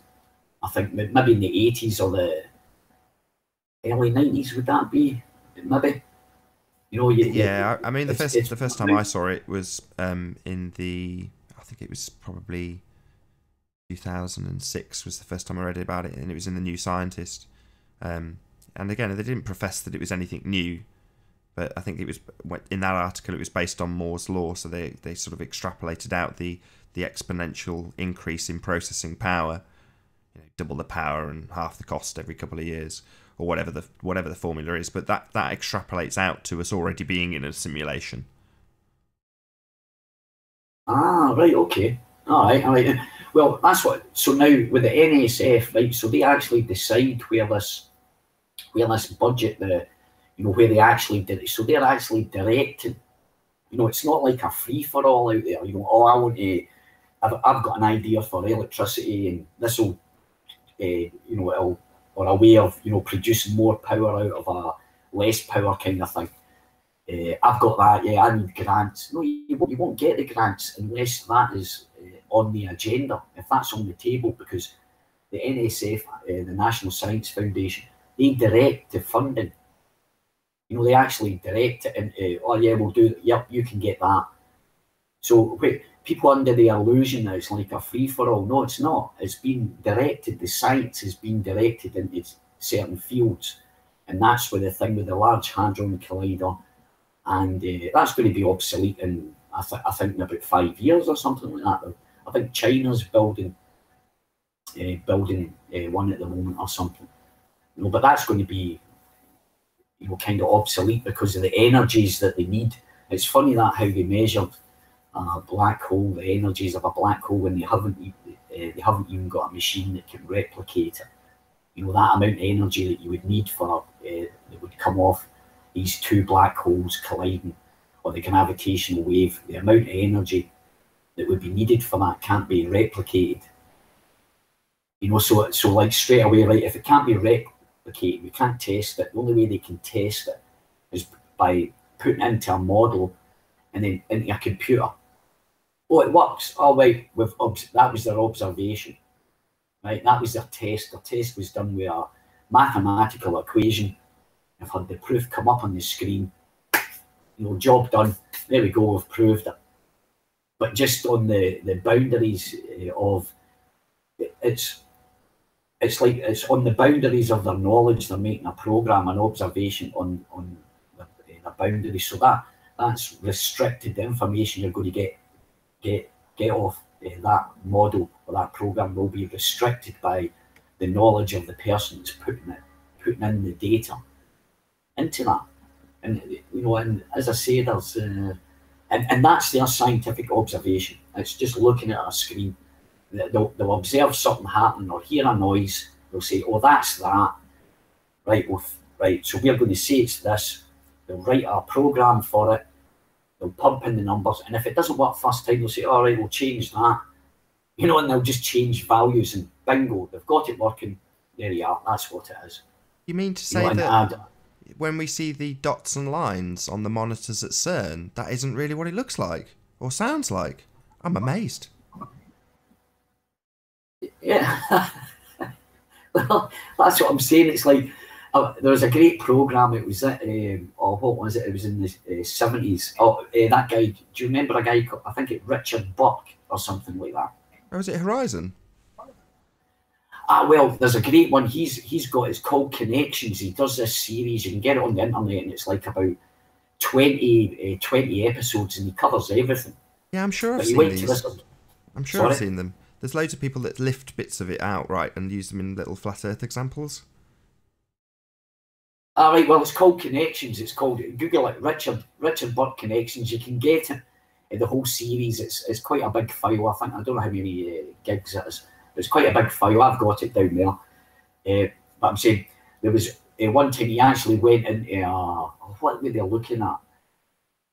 I think maybe in the 80s or the early 90s. Would that be? Maybe. You know, I mean, the first time I saw it was in the, I think it was probably 2006 was the first time I read about it, and it was in the New Scientist. And again, they didn't profess that it was anything new, but I think it was, in that article, it was based on Moore's law, so they sort of extrapolated out the exponential increase in processing power, you know, double the power and half the cost every couple of years, or whatever the formula is, but that extrapolates out to us already being in a simulation. Ah, right, okay. All right. Well, that's what. So now with the NSF, right? So they actually decide where this budget, where they actually did it. So they're actually directing. You know, it's not like a free for all out there. You know, oh, I want to. I've got an idea for electricity, and this will, or a way of, producing more power out of a less power kind of thing. I've got that. Yeah, I need grants. No, you won't get the grants unless that is on the agenda. If that's on the table, because the NSF, the National Science Foundation, they direct the funding. You know, they actually direct it into, oh yeah, we'll do it. Yep, you can get that. So people under the illusion that it's like a free-for-all. No, it's not. It's been directed. The science has been directed into certain fields. And that's where the thing with the Large Hadron Collider, and that's going to be obsolete in, I think, in about 5 years or something like that. I think China's building one at the moment or something. You know, but that's going to be, kind of obsolete because of the energies that they need. It's funny that how they measured a black hole, the energies of a black hole, when they haven't even got a machine that can replicate it. You know, that amount of energy that you would need for that would come off these two black holes colliding, or the gravitational wave, the amount of energy that would be needed for that can't be replicated. You know, so like straight away, right, if it can't be replicated, we can't test it. The only way they can test it is by putting it into a model and then into a computer. Oh, it works. Oh, right, that was their observation. Right, that was their test. Their test was done with a mathematical equation. I've had the proof come up on the screen. You know, job done. There we go, we've proved it. But just on the boundaries of it's it's like it's on the boundaries of their knowledge. They're making a program, an observation on the boundaries. So that's restricted. The information you're going to get off that model or that program will be restricted by the knowledge of the person that's putting in the data into that. And and as I say, there's and that's their scientific observation. It's just looking at a screen. They'll observe something happening or hear a noise. They'll say, "Oh, that's that." Right, right. So we're going to say it's this. They'll write a program for it. They'll pump in the numbers, and if it doesn't work first time, they'll say, "All right, we'll change that." And they'll just change values, and bingo, they've got it working. There you are. That's what it is. You mean to say that when we see the dots and lines on the monitors at CERN, that isn't really what it looks like or sounds like? I'm amazed. Yeah. Well, that's what I'm saying. It's like there was a great program. It was at what was it? It was in the 70s. That guy. Do you remember a guy called, I think it Richard Burke or something like that? Or was it Horizon? Well, there's a great one. He's got. It's called Connections. He does this series. You can get it on the internet, and it's like about 20 episodes, and he covers everything. Yeah, I'm sure I've seen these. I'm sure I've seen them. There's loads of people that lift bits of it out, right, and use them in little flat Earth examples. Right. Well, it's called Connections. It's called, Google it, Richard Burke Connections. You can get it in the whole series. It's quite a big file. I don't know how many gigs it is. It's quite a big file. I've got it down there. But I'm saying there was one time he actually went into what were they looking at?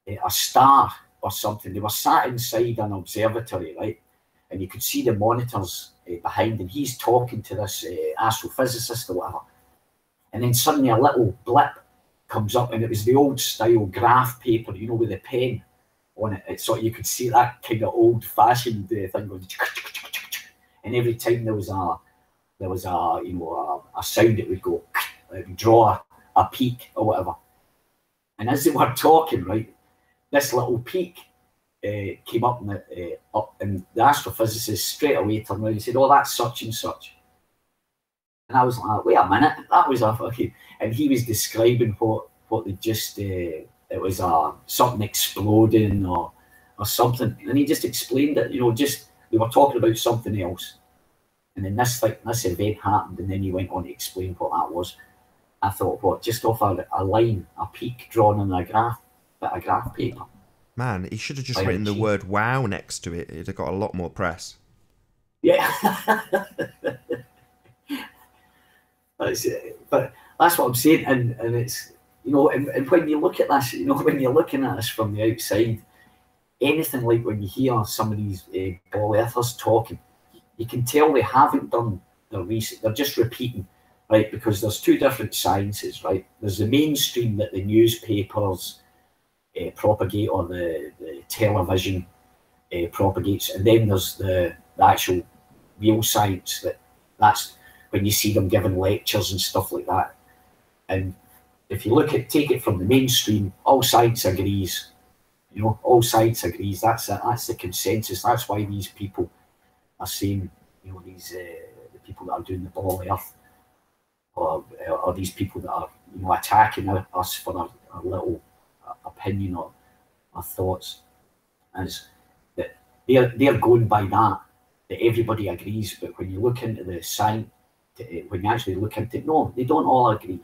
A star or something. They were sat inside an observatory, right? And you could see the monitors behind, and he's talking to this astrophysicist or whatever. And then suddenly a little blip comes up, and it was the old style graph paper, with the pen on it. So you could see that kind of old fashioned thing going. And every time there was a sound, it would go, it would draw a peak or whatever. And as they were talking, right, this little peak came up, and the astrophysicist straight away turned around and said, "Oh, that's such and such." And I was like, "Wait a minute, that was a fucking..." And he was describing what they just it was something exploding or something, and he just explained it. Just they were talking about something else, and then this event happened, and then he went on to explain what that was. I thought, what, just off a line, a peak drawn on a bit of graph paper. Man, he should have just written the word "wow" next to it. It'd have got a lot more press. Yeah. But that's what I'm saying, and it's and when you look at this, when you're looking at this from the outside, anything like when you hear some of these ball earthers talking, you can tell they haven't done their research. They're just repeating, right? Because there's two different sciences, right? There's the mainstream that the newspapers propagate, or the television propagates, and then there's the actual real science. That's when you see them giving lectures and stuff like that. And if you take it from the mainstream, all science agrees. All science agrees. That's the consensus. That's why these people are saying, these the people that are doing the ball earth, or these people that are attacking us for our little opinion or thoughts, is that they're going by that everybody agrees. But when you look into the science, when you actually look into it, no, they don't all agree.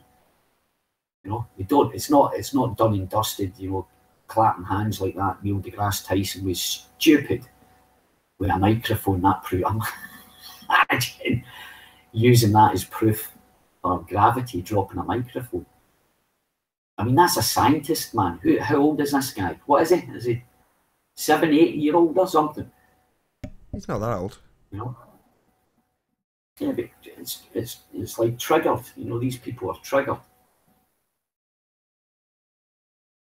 They don't. It's not done and dusted. Clapping hands like that. Neil deGrasse Tyson was stupid with a microphone. That proof. Imagine using that as proof for gravity, dropping a microphone. I mean, that's a scientist, man. How old is this guy? What is he? Is he 7, 8-year-old or something? He's not that old. Yeah, but it's like triggered. These people are triggered.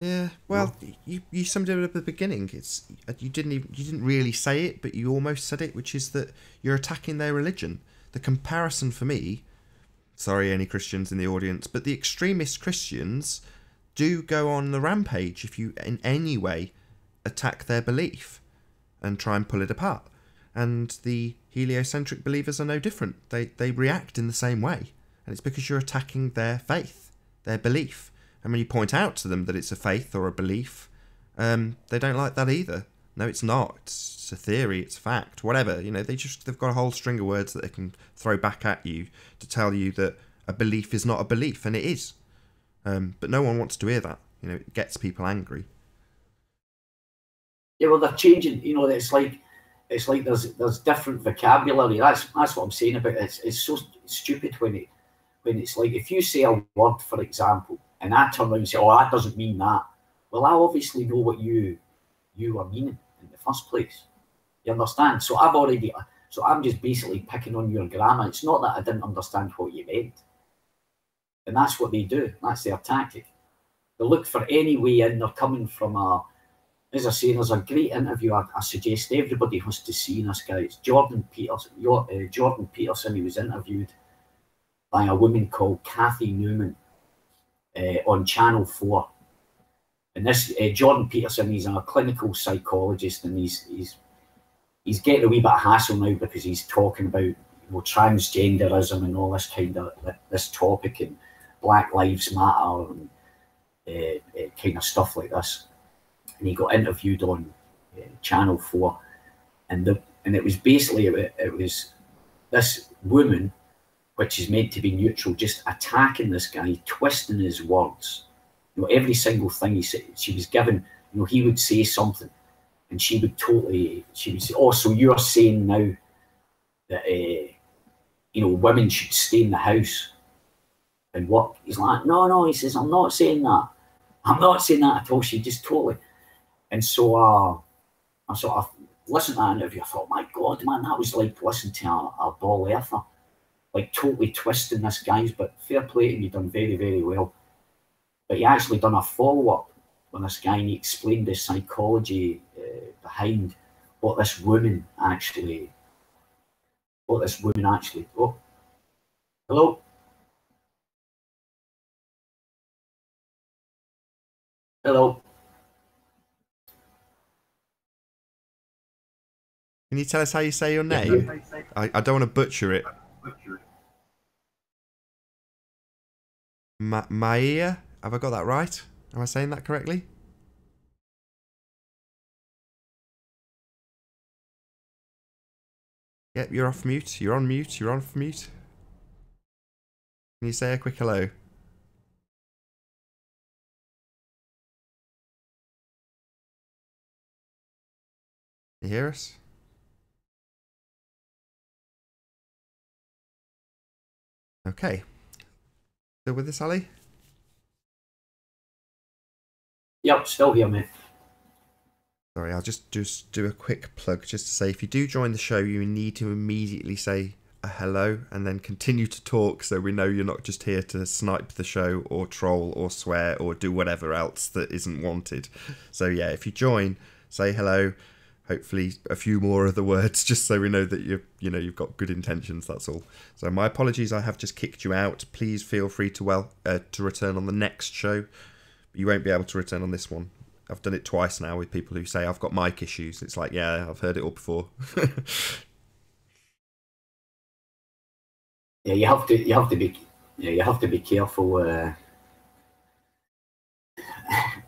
Yeah, well, you summed it up at the beginning. You didn't really say it, but you almost said it, which is that you're attacking their religion. The comparison for me, sorry, any Christians in the audience, but the extremist Christians do go on the rampage if you in any way attack their belief and try and pull it apart. And the heliocentric believers are no different. They react in the same way. And it's because you're attacking their faith, their belief. And when you point out to them that it's a faith or a belief, they don't like that either. No, it's not. It's a theory, it's fact, whatever. You know, they've got a whole string of words that they can throw back at you to tell you that a belief is not a belief, and it is. But no one wants to hear that. You know, it gets people angry. Yeah, well, they're changing. You know, it's like there's different vocabulary. That's what I'm saying about it. It's so stupid when it's like, if you say a word, for example, and I turn around and say, "Oh, that doesn't mean that." Well, I obviously know what you are meaning in the first place. You understand? So I'm just basically picking on your grammar. It's not that I didn't understand what you meant. And that's what they do. That's their tactic. They look for any way in. They're coming from as I say, there's a great interview I suggest everybody has to see in this guy. It's Jordan Peterson. Jordan Peterson, he was interviewed by a woman called Kathy Newman on Channel 4. And this Jordan Peterson, he's a clinical psychologist, and he's getting a wee bit of hassle now because he's talking about transgenderism and all this kind of this topic, and Black Lives Matter and kind of stuff like this. And he got interviewed on Channel 4, and it was basically it was this woman, which is meant to be neutral, just attacking this guy, twisting his words. You know, every single thing he said, she was given. You know, he would say something, and she would say, "Oh, so you're saying now that women should stay in the house and work?" He's like, "No." He says, "I'm not saying that. I'm not saying that at all." She just totally. And so I sort of listened to that interview. I thought, my God, man, that was like listening to a ball earther, like totally twisting this guy's. But fair play to him, he done very, very well. But he actually done a follow-up on this guy, and he explained the psychology behind what this woman actually. Oh, hello. Hello. Can you tell us how you say your name? I don't want to butcher it. Maia? Have I got that right? Am I saying that correctly? Yep, you're off mute. You're on mute. You're off mute. Can you say a quick hello? You hear us? Okay. Still with us, Ali? Yep, still here, mate. Sorry, I'll just do a quick plug just to say, if you do join the show, you need to immediately say a hello and then continue to talk, so we know you're not just here to snipe the show or troll or swear or do whatever else that isn't wanted. So yeah, if you join, say hello. Hopefully a few more of the words, just so we know that you've got good intentions. That's all. So my apologies, I have just kicked you out. Please feel free to return on the next show. But you won't be able to return on this one. I've done it twice now with people who say I've got mic issues. It's like, yeah, I've heard it all before. Yeah, you have to be careful.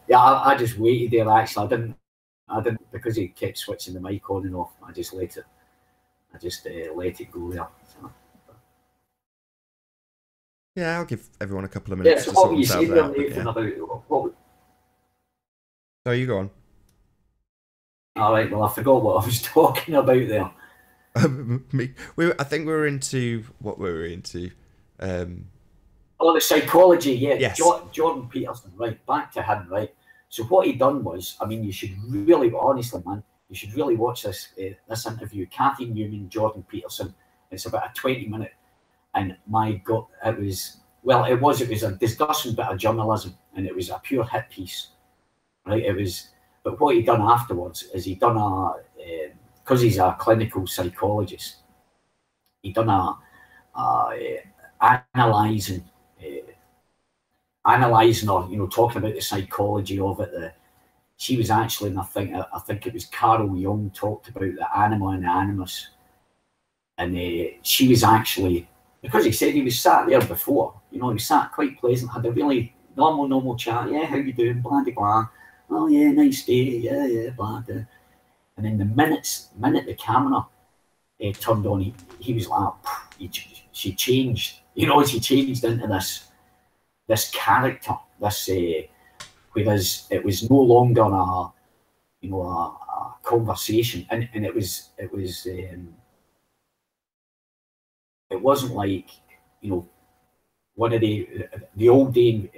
Yeah, I just waited there. Actually, I didn't because he kept switching the mic on and off. I just let it go there. So. Yeah, I'll give everyone a couple of minutes to sort themselves out. So you go on. All right. Well, I forgot what I was talking about there. I think we were into what we were into. The psychology. Yeah. Yes. Jordan Peterson. Right. Back to him. Right. So what he done was, I mean, you should really, honestly, man, you should really watch this interview. Kathy Newman, Jordan Peterson. It's about a 20-minute, and my God, it was a disgusting bit of journalism, and it was a pure hit piece, right? But what he done afterwards is he done because he's a clinical psychologist, he done analysing or talking about the psychology of it, she was actually, and I think it was Carl Jung talked about the anima and the animus, and she was actually, because he said he was sat there before, you know, he was sat quite pleasant, had a really normal chat. Yeah, how you doing? Blah blah blah. Oh yeah, nice day. Yeah, blah blah. And then the minute the camera turned on, he was like, she changed. You know, she changed into this character. This whereas it was no longer a conversation, and it wasn't like, you know, one of the old day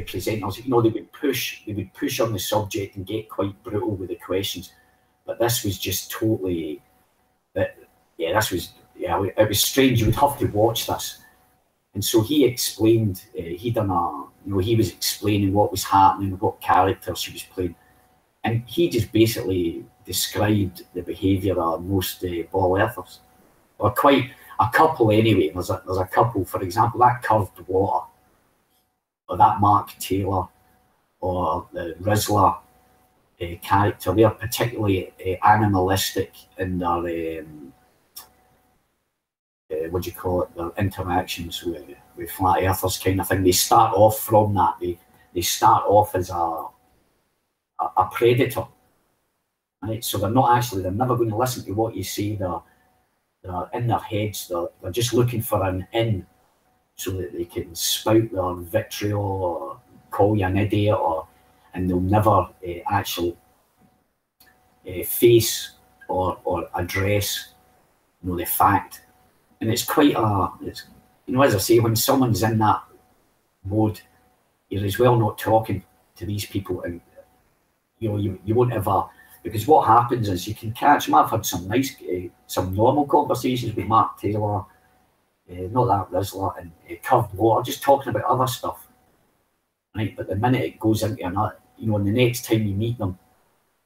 presenters. You know, they would push on the subject and get quite brutal with the questions, but this was just totally it was strange. You would have to watch this. And so he explained, he was explaining what was happening, what character she was playing. And he just basically described the behaviour of most ball earthers. Or quite a couple anyway. There's a couple, for example, that curved water, or that Mark Taylor, or the Rizzler character. They're particularly animalistic in their what do you call it, their interactions with flat earthers kind of thing. They start off from that. They start off as a predator, right? So they're never going to listen to what you say. They're in their heads. They're just looking for an in, so that they can spout their vitriol or call you an idiot, and they'll never actually face or address, you know, the fact. And it's quite as I say, when someone's in that mode, you're as well not talking to these people, and you know, you won't ever, because what happens is you can catch them. I've had some nice, some normal conversations with Mark Taylor, not that Rizzler, and Curved Water, just talking about other stuff, right? But the minute it goes into another, you know, and the next time you meet them,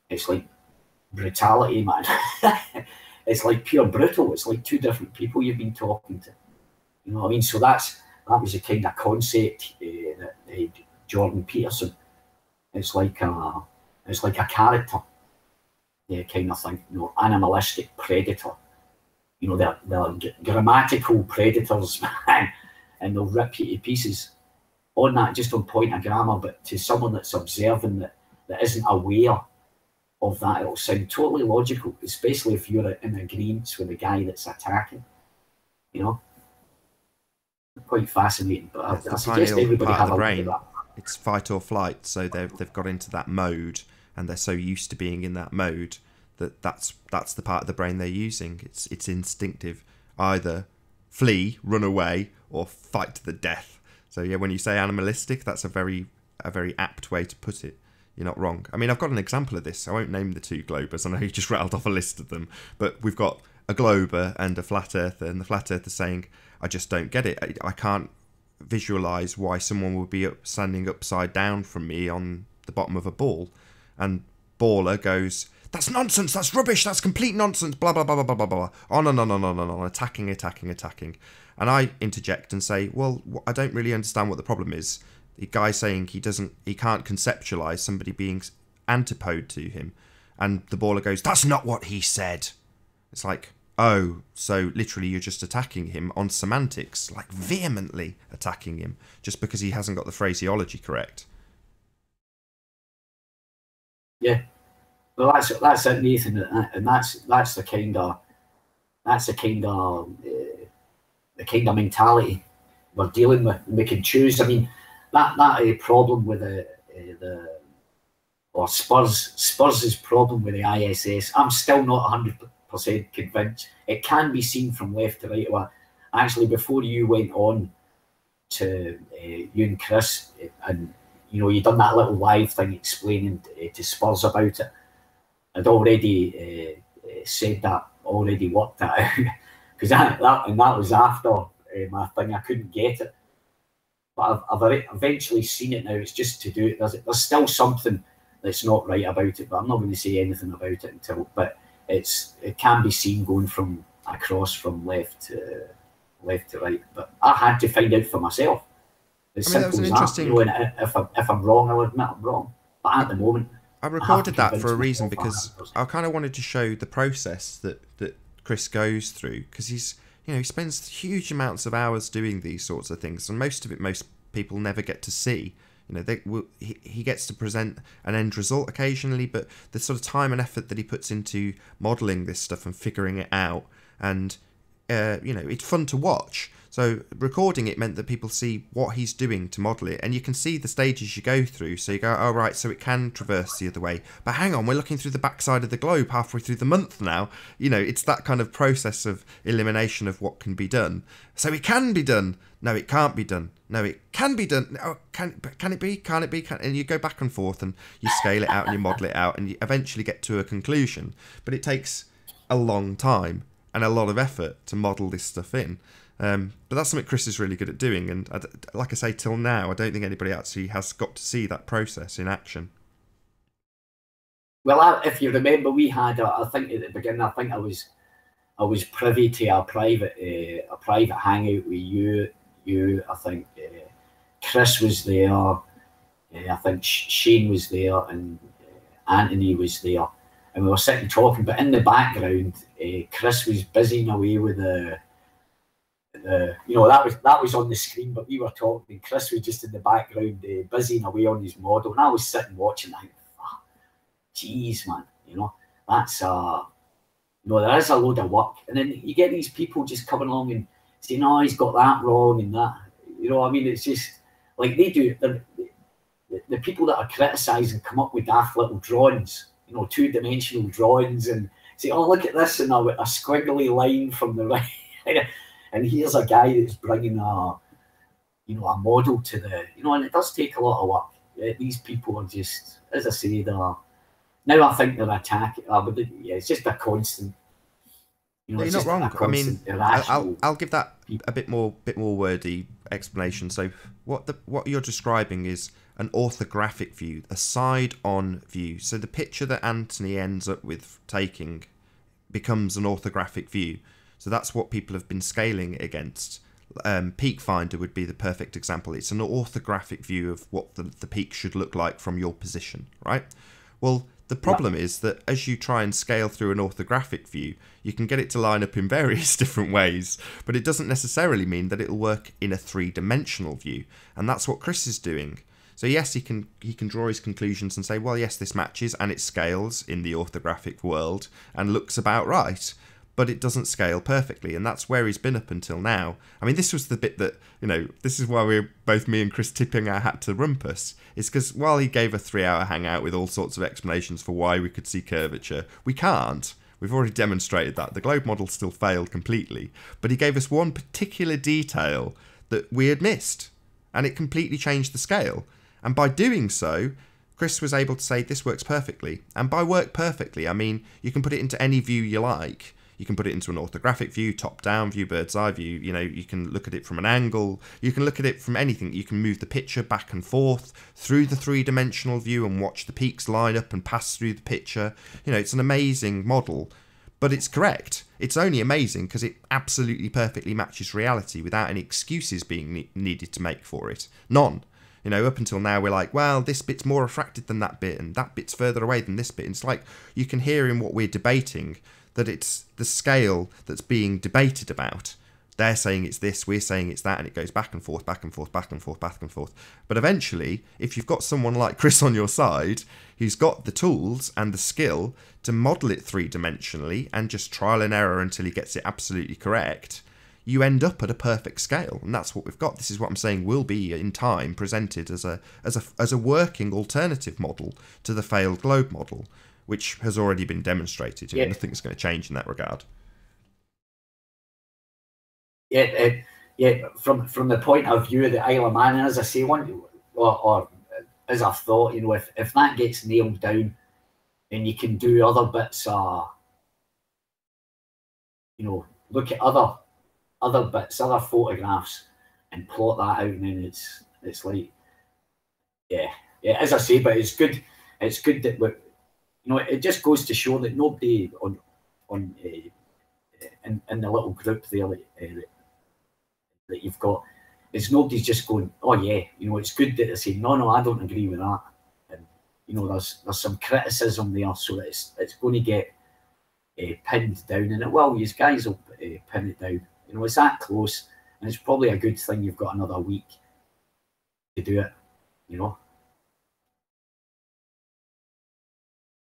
it's like brutality, man. It's like pure brutal. It's like two different people you've been talking to. You know what I mean? So that was the kind of concept that Jordan Peterson. It's like a character, kind of thing. You know, animalistic predator. You know, they're grammatical predators, man, and they'll rip you to pieces on that, just on point of grammar. But to someone that's observing, that isn't aware of that, it'll sound totally logical, especially if you're in agreement with the guy that's attacking. You know, quite fascinating. But I suggest everybody have a look at that. It's fight or flight, so they've got into that mode, and they're so used to being in that mode that's the part of the brain they're using. It's instinctive, either flee, run away, or fight to the death. So yeah, when you say animalistic, that's a very apt way to put it. You're not wrong. I mean, I've got an example of this. I won't name the two globers. I know you just rattled off a list of them. But we've got a glober and a flat earther. And the flat earther saying, I just don't get it. I can't visualise why someone would be standing upside down from me on the bottom of a ball. And Baller goes, that's nonsense. That's rubbish. That's complete nonsense. Blah, blah, blah, blah, blah, blah, blah. On and on and on and on. Attacking. And I interject and say, well, I don't really understand what the problem is. The guy saying he can't conceptualize somebody being antipode to him, and the Baller goes, that's not what he said. It's like, oh, so literally you're just attacking him on semantics, like vehemently attacking him just because he hasn't got the phraseology correct. Yeah, well, that's it, Nathan, and that's the kind of mentality we're dealing with. We can choose. I mean, that problem with Spurs' problem with the ISS, I'm still not 100% convinced. It can be seen from left to right. Well, actually, before you went on to you and Chris, and you know, you done that little live thing explaining to Spurs about it, I'd already said that, already worked that out, because that was after my thing. I couldn't get it. But I've eventually seen it now. It's just to do it. There's still something that's not right about it, but I'm not going to say anything about it until. But it can be seen going from across from left to right. But I had to find out for myself. As simple as that. You know, and if I'm wrong, I'll admit I'm wrong. But at the moment, I I have to recorded that for convince a reason, myself because 100%. I kind of wanted to show the process that Chris goes through, because he's, you know, he spends huge amounts of hours doing these sorts of things, and most of it most people never get to see. You know, he gets to present an end result occasionally, but the sort of time and effort that he puts into modelling this stuff and figuring it out, and you know, it's fun to watch. So recording it meant that people see what he's doing to model it, and you can see the stages you go through. So you go, oh right, so it can traverse the other way. But hang on, we're looking through the backside of the globe halfway through the month now. You know, it's that kind of process of elimination of what can be done. So it can be done. No, it can't be done. No, it can be done. No, can it be? Can't it be? And you go back and forth, and you scale it out and you model it out, and you eventually get to a conclusion. But it takes a long time and a lot of effort to model this stuff in. But that's something Chris is really good at doing, and like I say, till now, I don't think anybody actually has got to see that process in action. Well, if you remember, we had I think at the beginning, I think I was privy to a private hangout with you. I think Chris was there. I think Shane was there, and Anthony was there, and we were sitting talking. But in the background, Chris was busying away with the. You know, that was on the screen, but we were talking, and Chris was just in the background busying away on his model, and I was sitting watching. Like, geez, man, you know, that's you know, there is a load of work, and then you get these people just coming along and saying, "No, he's got that wrong," and that. You know, I mean, it's just like they do. The people that are criticising come up with daft little drawings, you know, 2-dimensional drawings, and say, "Oh, look at this," and a squiggly line from the right. And here's a guy that's bringing a model to the, you know, and it does take a lot of work. These people are just, as I say, now I think they're attacking. But it's just a constant. You know, You're not wrong. I mean, I'll give that a bit more wordy explanation. So what you're describing is an orthographic view, a side-on view. So the picture that Anthony ends up with taking becomes an orthographic view. So that's what people have been scaling against. Peak Finder would be the perfect example. It's an orthographic view of what the peak should look like from your position, right? Well, the problem is that as you try and scale through an orthographic view, you can get it to line up in various different ways, but it doesn't necessarily mean that it'll work in a 3-dimensional view. And that's what Chris is doing. So yes, he can draw his conclusions and say, well, yes, this matches and it scales in the orthographic world and looks about right. But it doesn't scale perfectly, and that's where he's been up until now. I mean, this was the bit that, you know, this is why we're both, me and Chris, tipping our hat to Rumpus. It's because while he gave a 3-hour hangout with all sorts of explanations for why we could see curvature, we can't. We've already demonstrated that. The globe model still failed completely, but he gave us one particular detail that we had missed, and it completely changed the scale. And by doing so, Chris was able to say this works perfectly. And by work perfectly, I mean you can put it into any view you like. You can put it into an orthographic view, top-down view, bird's eye view. You know, you can look at it from an angle. You can look at it from anything. You can move the picture back and forth through the 3-dimensional view and watch the peaks line up and pass through the picture. You know, it's an amazing model, but it's correct. It's only amazing because it absolutely perfectly matches reality without any excuses being needed to make for it. None. You know, up until now, we're like, well, this bit's more refracted than that bit, and that bit's further away than this bit. And it's like you can hear in what we're debating that it's the scale that's being debated about. They're saying it's this, we're saying it's that, and it goes back and forth, back and forth, back and forth, back and forth. But eventually, if you've got someone like Chris on your side, who's got the tools and the skill to model it 3-dimensionally and just trial and error until he gets it absolutely correct, you end up at a perfect scale. And that's what we've got. This is what I'm saying will be, in time, presented as a working alternative model to the failed globe model, which has already been demonstrated. You know, nothing's going to change in that regard. From the point of view of the Isle of Man, as I say, or as I've thought, you know, if that gets nailed down, and you can do other bits, you know, look at other bits, other photographs, and plot that out, and then it's like, as I say, but it's good. It's good that we're. You know, it just goes to show that nobody in the little group there that you've got is nobody's just going, oh yeah, you know, it's good that they say no, I don't agree with that, and there's some criticism there, so that it's going to get pinned down, and it will. You guys will pin it down. It's that close, and it's probably a good thing you've got another week to do it.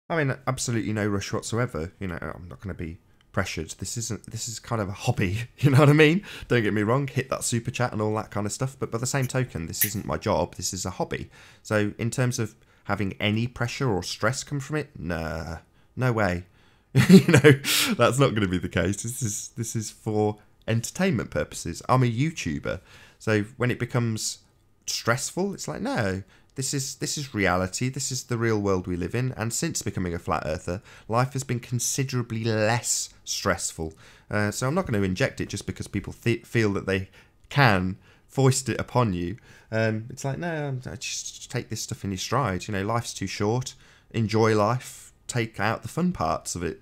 I mean, absolutely no rush whatsoever. I'm not going to be pressured. This is kind of a hobby. You know what I mean? Don't get me wrong. Hit that super chat and all that kind of stuff. But by the same token, this isn't my job. This is a hobby. So in terms of having any pressure or stress come from it, nah, no way. That's not going to be the case. This is for entertainment purposes. I'm a YouTuber, so when it becomes stressful, it's like, no, this is reality. This is the real world we live in. And since becoming a flat earther, life has been considerably less stressful. So I'm not going to inject it just because people feel that they can foist it upon you. It's like, no, just take this stuff in your stride. Life's too short. Enjoy life. Take out the fun parts of it.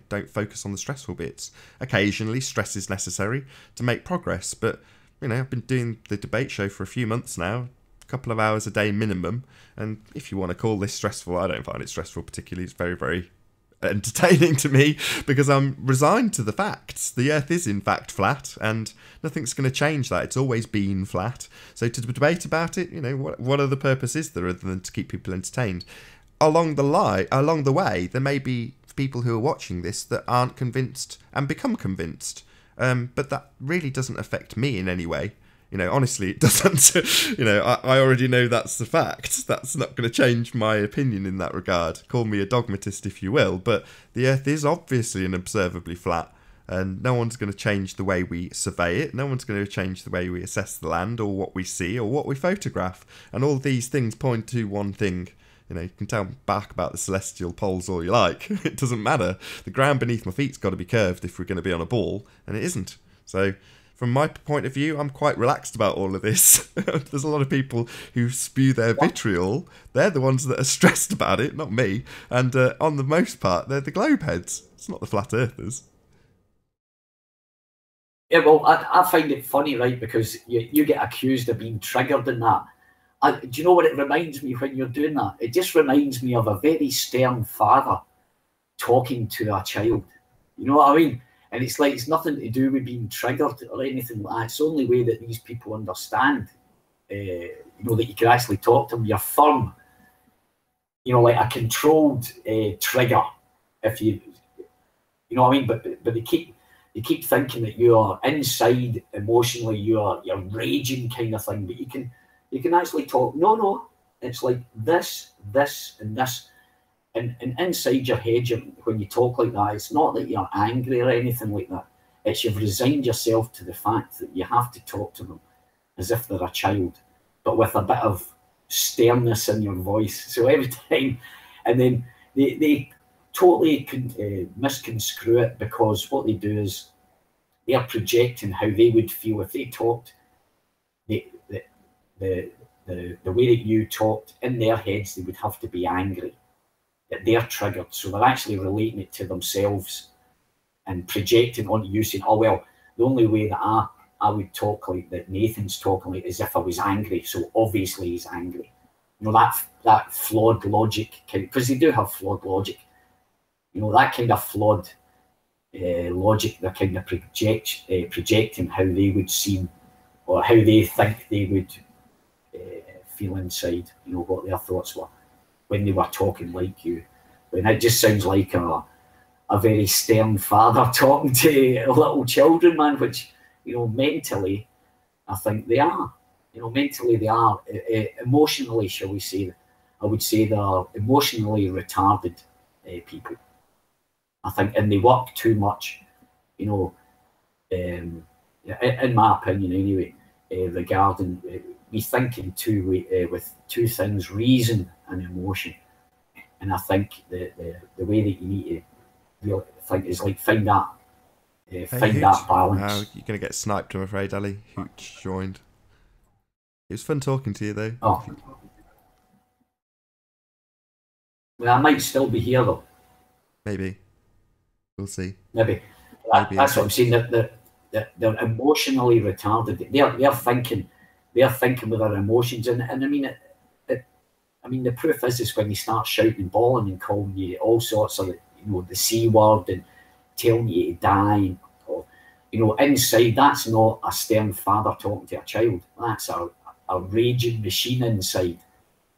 Don't focus on the stressful bits. Occasionally, stress is necessary to make progress. But I've been doing the debate show for a few months now. Couple of hours a day minimum, and if you want to call this stressful, I don't find it stressful particularly. It's very, very entertaining to me because I'm resigned to the facts. The earth is in fact flat, and nothing's going to change that. It's always been flat. So to debate about it, what other purpose is there other than to keep people entertained? Along the way, there may be people who are watching this that aren't convinced and become convinced, but that really doesn't affect me in any way. Honestly, it doesn't. I already know that's the fact. That's not going to change my opinion in that regard. Call me a dogmatist if you will, but the Earth is obviously and observably flat, and no one's going to change the way we survey it. No one's going to change the way we assess the land or what we see or what we photograph. And all these things point to one thing. You can tell back about the celestial poles all you like. It doesn't matter. The ground beneath my feet's got to be curved if we're going to be on a ball, and it isn't. So from my point of view, I'm quite relaxed about all of this. There's a lot of people who spew their vitriol. They're the ones that are stressed about it, not me. And on the most part, they're the globe heads. It's not the flat earthers. Yeah, well, I find it funny, right? Because you get accused of being triggered in that. Do you know what it reminds me when you're doing that? It just reminds me of a very stern father talking to a child. You know what I mean? And it's like, it's nothing to do with being triggered or anything like that. It's the only way that these people understand, that you can actually talk to them. You're firm, like a controlled trigger. If you know what I mean? But they keep thinking that you're inside emotionally, you're raging kind of thing. But you can actually talk. No, it's like this, and this. And inside your head, when you talk like that, it's not that you're angry or anything like that. It's you've resigned yourself to the fact that you have to talk to them as if they're a child, but with a bit of sternness in your voice. So every time, and then they totally misconstrue it, because what they do is they're projecting how they would feel if they talked the way that you talked. In their heads, they would have to be angry. That they're triggered, so they're actually relating it to themselves and projecting onto you, saying, "Oh well, the only way that I would talk like that Nathan's talking like is if I was angry, so obviously he's angry." That flawed logic, because they do have flawed logic. That kind of flawed logic. They're kind of projecting how they would seem, or how they think they would feel inside. What their thoughts were when they were talking like you. When it just sounds like a very stern father talking to little children, man, which, mentally, I think they are. Mentally they are. Emotionally, shall we say, I would say they're emotionally retarded people. I think, and they work too much, in my opinion anyway, regarding we think in with two things, reason and emotion. And I think the way that you need to really think is like find that balance. You're going to get sniped, I'm afraid, Ali. Hooch joined. It was fun talking to you, though. Oh. Well, I might still be here, though. Maybe. We'll see. Maybe. That's what I'm saying. They're emotionally retarded. They're thinking with their emotions, and I mean, I mean, the proof is when you start shouting and bawling and calling you all sorts of, the C word and telling you to die, or, inside, that's not a stern father talking to a child. That's a raging machine inside.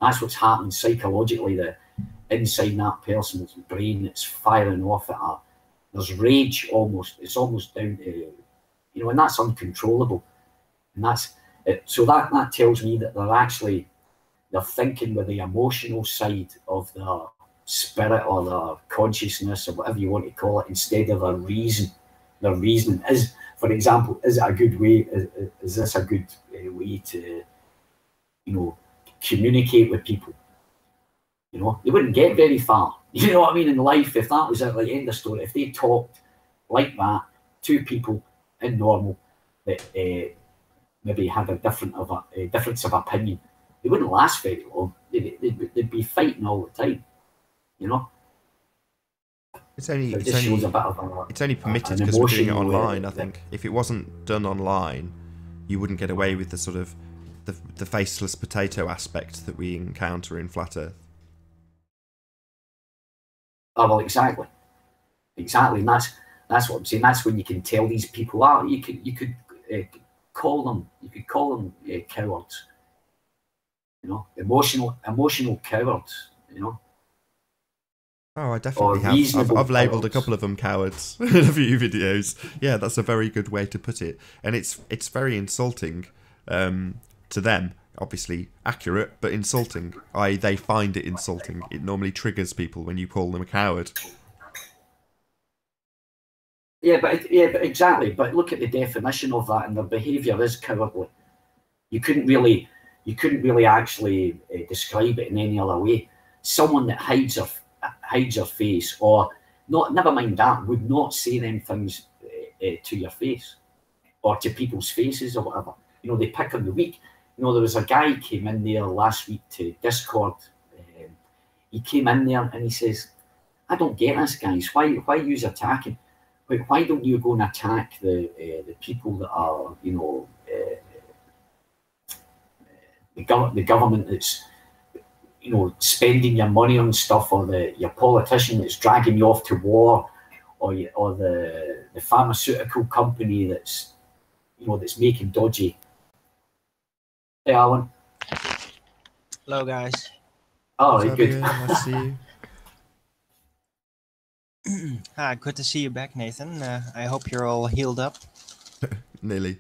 That's what's happening psychologically. The inside that person's brain, it's firing off at there's rage almost. It's almost down to, and that's uncontrollable. And that's it. So that tells me that they're thinking with the emotional side of their spirit or their consciousness or whatever you want to call it, instead of their reason. Their reasoning is, for example, is it a good way? Is this a good way to, communicate with people? They wouldn't get very far. You know what I mean? In life, if that was at the end of the story, if they talked like that to people in normal that maybe had a difference of opinion, they wouldn't last very long. They'd be fighting all the time. It's only It just shows a bit of it's only permitted an because we're doing it emotional online. I think if it wasn't done online, you wouldn't get away with the sort of the faceless potato aspect that we encounter in Flat Earth. Oh, well, exactly, and that's what I'm saying. That's when you can tell these people out. You could call them cowards. Emotional cowards. Oh, I definitely have. I've labelled a couple of them cowards in a few videos. Yeah, that's a very good way to put it, and it's very insulting to them. Obviously accurate, but insulting. They find it insulting. It normally triggers people when you call them a coward. Yeah, but exactly. But look at the definition of that, and their behaviour is cowardly. You couldn't really actually describe it in any other way. Someone that hides her face, or not. Never mind that, would not say them things to your face or to people's faces or whatever. They pick on the weak. There was a guy came in there last week to Discord. He came in there and he says, "I don't get this, guys. Why you attacking? Why don't you go and attack the people that are, the government that's, spending your money on stuff, or your politician that's dragging you off to war, or the pharmaceutical company that's, that's making dodgy." Hey, Alan. Hello, guys. Oh, good. Nice to see you. Hi, good to see you back, Nathan. I hope you're all healed up. Nearly.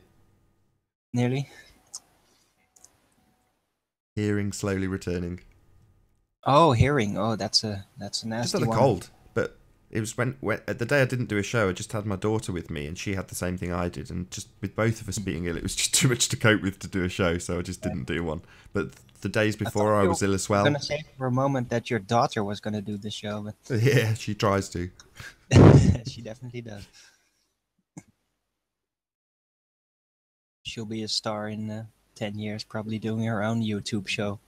Hearing slowly returning. Oh, hearing. Oh, that's a nasty one. Just had a cold, but it was when the day I didn't do a show, I just had my daughter with me, and she had the same thing I did, and just with both of us being ill, it was just too much to cope with to do a show, so I just didn't do one. But the days before, I was ill as well. I was going to say for a moment that your daughter was going to do the show, but yeah, she tries to. she definitely does. She'll be a star in 10 years, probably doing her own YouTube show.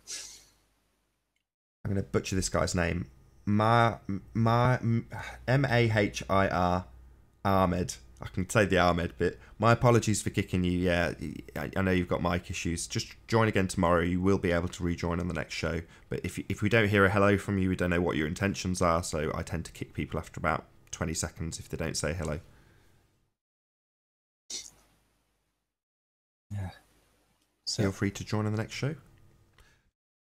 I'm going to butcher this guy's name. M-A-H-I-R Ahmed. I can say the Ahmed bit. My apologies for kicking you. Yeah, I know you've got mic issues. Just join again tomorrow. You will be able to rejoin on the next show. But if we don't hear a hello from you, we don't know what your intentions are. So I tend to kick people after about 20 seconds if they don't say hello. Yeah. Feel free to join on the next show.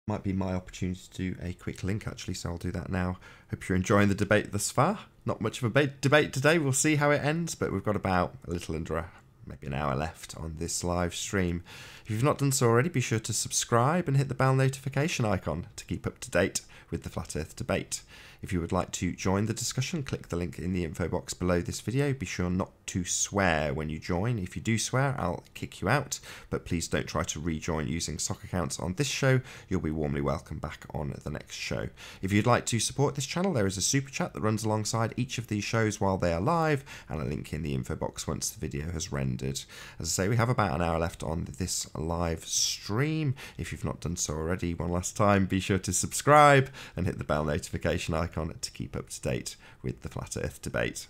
Might be my opportunity to do a quick link, actually, so I'll do that now. Hope you're enjoying the debate thus far. Not much of a debate today. We'll see how it ends, but we've got about a little under maybe an hour left on this live stream. If you've not done so already, be sure to subscribe and hit the bell notification icon to keep up to date with the Flat Earth debate. If you would like to join the discussion, click the link in the info box below this video. Be sure not to swear when you join. If you do swear, I'll kick you out, but please don't try to rejoin using sock accounts on this show. You'll be warmly welcome back on the next show. If you'd like to support this channel, there is a super chat that runs alongside each of these shows while they are live, and a link in the info box once the video has rendered. As I say, we have about an hour left on this live stream. If you've not done so already, one last time, be sure to subscribe and hit the bell notification icon to keep up to date with the Flat Earth debate.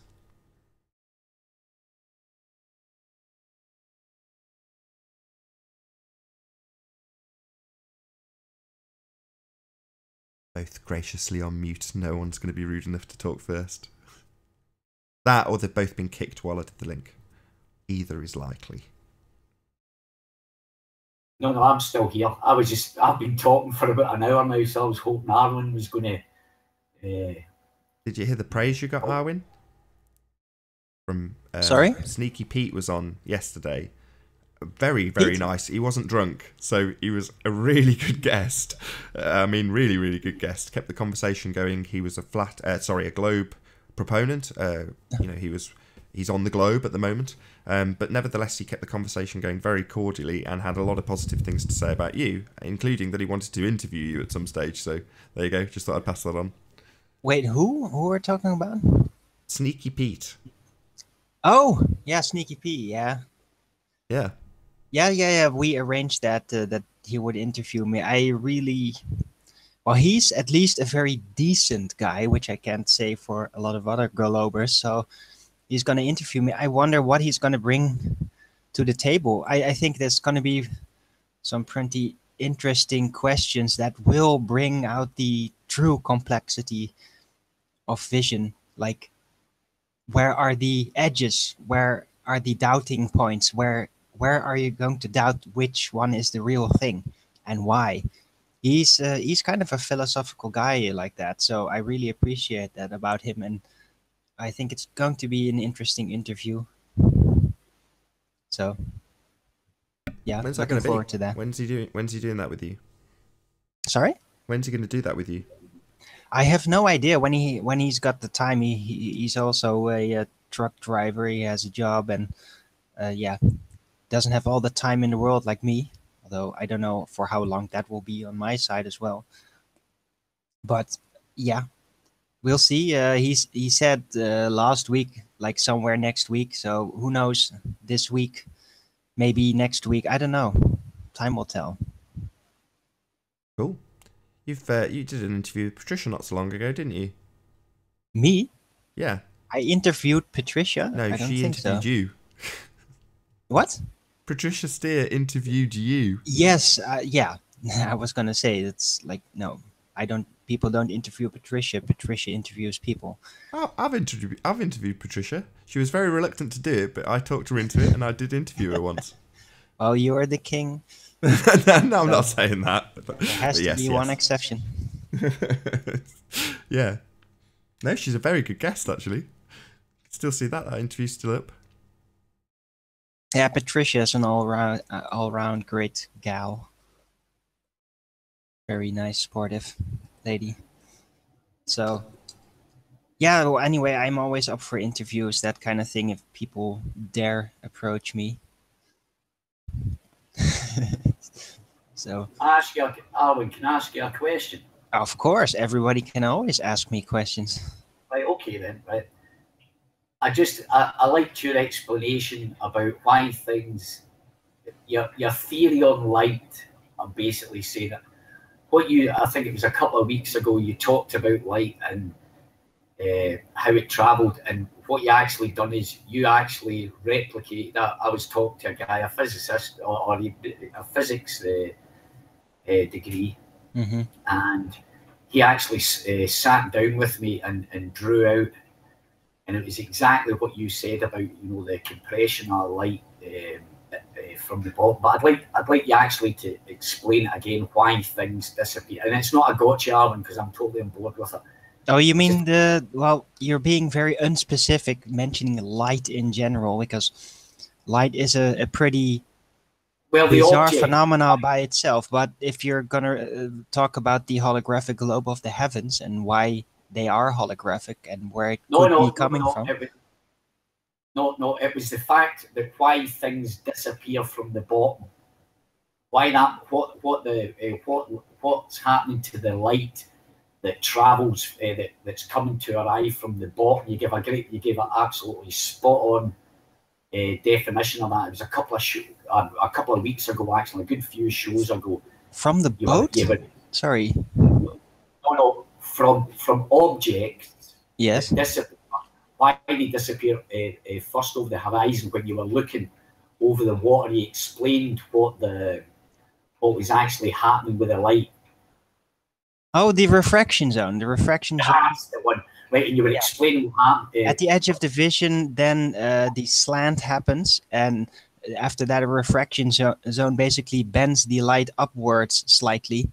Both graciously on mute. No one's going to be rude enough to talk first. That, or they've both been kicked while I did the link. Either is likely. No, I'm still here. I've been talking for about an hour now, so I was hoping Arwen was going to... Did you hear the praise you got, Arwen? From Sorry? Sneaky Pete was on yesterday. Very, very nice. He wasn't drunk, so he was a really good guest. I mean, really, really good guest. Kept the conversation going. He was a globe proponent. He's on the globe at the moment. But nevertheless, he kept the conversation going very cordially and had a lot of positive things to say about you, including that he wanted to interview you at some stage. So there you go. Just thought I'd pass that on. Wait, who? Who are we talking about? Sneaky Pete. Oh, yeah, Sneaky Pete, yeah. Yeah. Yeah. We arranged that that he would interview me. Well, he's at least a very decent guy, which I can't say for a lot of other globers. So he's going to interview me. I wonder what he's going to bring to the table. I think there's going to be some pretty interesting questions that will bring out the true complexity of vision. Like, where are the edges? Where are the doubting points? Where are you going to doubt which one is the real thing and why? He's kind of a philosophical guy like that. So I really appreciate that about him. And I think it's going to be an interesting interview. So, yeah, When's that looking going to forward be? to that. When's he doing that with you? Sorry? When's he going to do that with you? I have no idea when he's got the time. He's also a truck driver. He has a job and doesn't have all the time in the world like me. Although I don't know for how long that will be on my side as well. But yeah, we'll see. He said last week, like somewhere next week. So who knows? This week, maybe next week. I don't know. Time will tell. Cool. You did an interview with Patricia not so long ago, didn't you? Me? Yeah. I interviewed Patricia. No, I don't she think interviewed so. you. What? Patricia Steer interviewed you. Yes. Yeah. I was gonna say it's like no. I don't. People don't interview Patricia. Patricia interviews people. Oh, I've interviewed Patricia. She was very reluctant to do it, but I talked her into it, and I did interview her once. Oh, you are the king. No, I'm not saying that. There has to be one exception. Yeah. No, she's a very good guest, actually. Still see that interview's still up. Yeah, Patricia is an all-round great gal. Very nice, sportive lady. So, yeah. Well, anyway, I'm always up for interviews, that kind of thing. If people dare approach me. So. Arwen, can I ask you a question? Of course, everybody can always ask me questions. Right, okay then, right. I liked your explanation about why things, your theory on light. I'm basically saying that I think it was a couple of weeks ago, you talked about light and how it travelled, and what you actually done is you actually replicated that. I was talking to a guy, a physicist or a physics degree, and he actually sat down with me and drew out, and it was exactly what you said about the compression of light from the bottom. But I'd like you actually to explain it again why things disappear, and it's not a gotcha, Arwen, because I'm totally on board with it. Oh, you mean you're being very unspecific, mentioning light in general, because light is a pretty bizarre phenomenon by itself. But if you're gonna talk about the holographic globe of the heavens and why they are holographic and where it could be coming from. It was the fact that why things disappear from the bottom. Why that? What's happening to the light that travels, that's coming to arrive from the bottom? You gave an absolutely spot on definition of that. It was a couple of weeks ago, actually, a good few shows ago. From the boat? Sorry. No, from objects. Yes. Why they disappear first over the horizon when you were looking over the water. He explained what was actually happening with the light. Oh, the refraction zone. The refraction zone. That's the one. Right, and you were Yeah. explaining what happened. At the edge of the vision, then the slant happens, and after that, a refraction zone basically bends the light upwards slightly,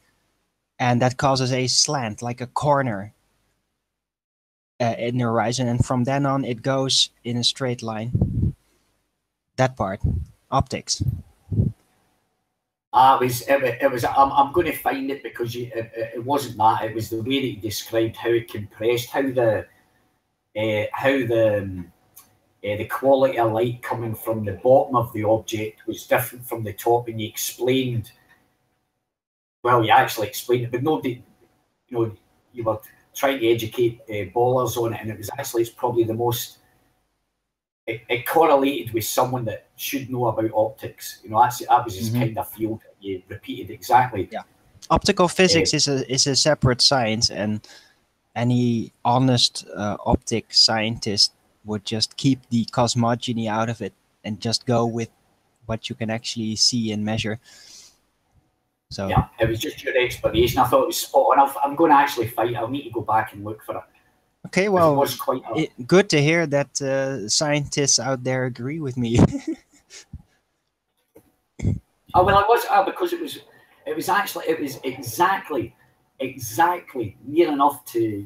and that causes a slant, like a corner in the horizon. And from then on, it goes in a straight line. That part, optics. It was. I'm going to find it because it wasn't that. It was the way that you described how it compressed, how the quality of light coming from the bottom of the object was different from the top, and you explained. Well, you actually explained it, but nobody, you were trying to educate ballers on it, and it's probably the most. It correlated with someone that should know about optics. That was his kind of field. You repeated exactly. Yeah, optical physics is a separate science, and any honest optic scientist would just keep the cosmogony out of it and just go with what you can actually see and measure. So yeah, it was just your explanation. I thought it was spot on. I'm going to actually fight. I'll need to go back and look for it. Okay, well, it was quite good to hear that scientists out there agree with me. Oh well, it was because it was exactly near enough to,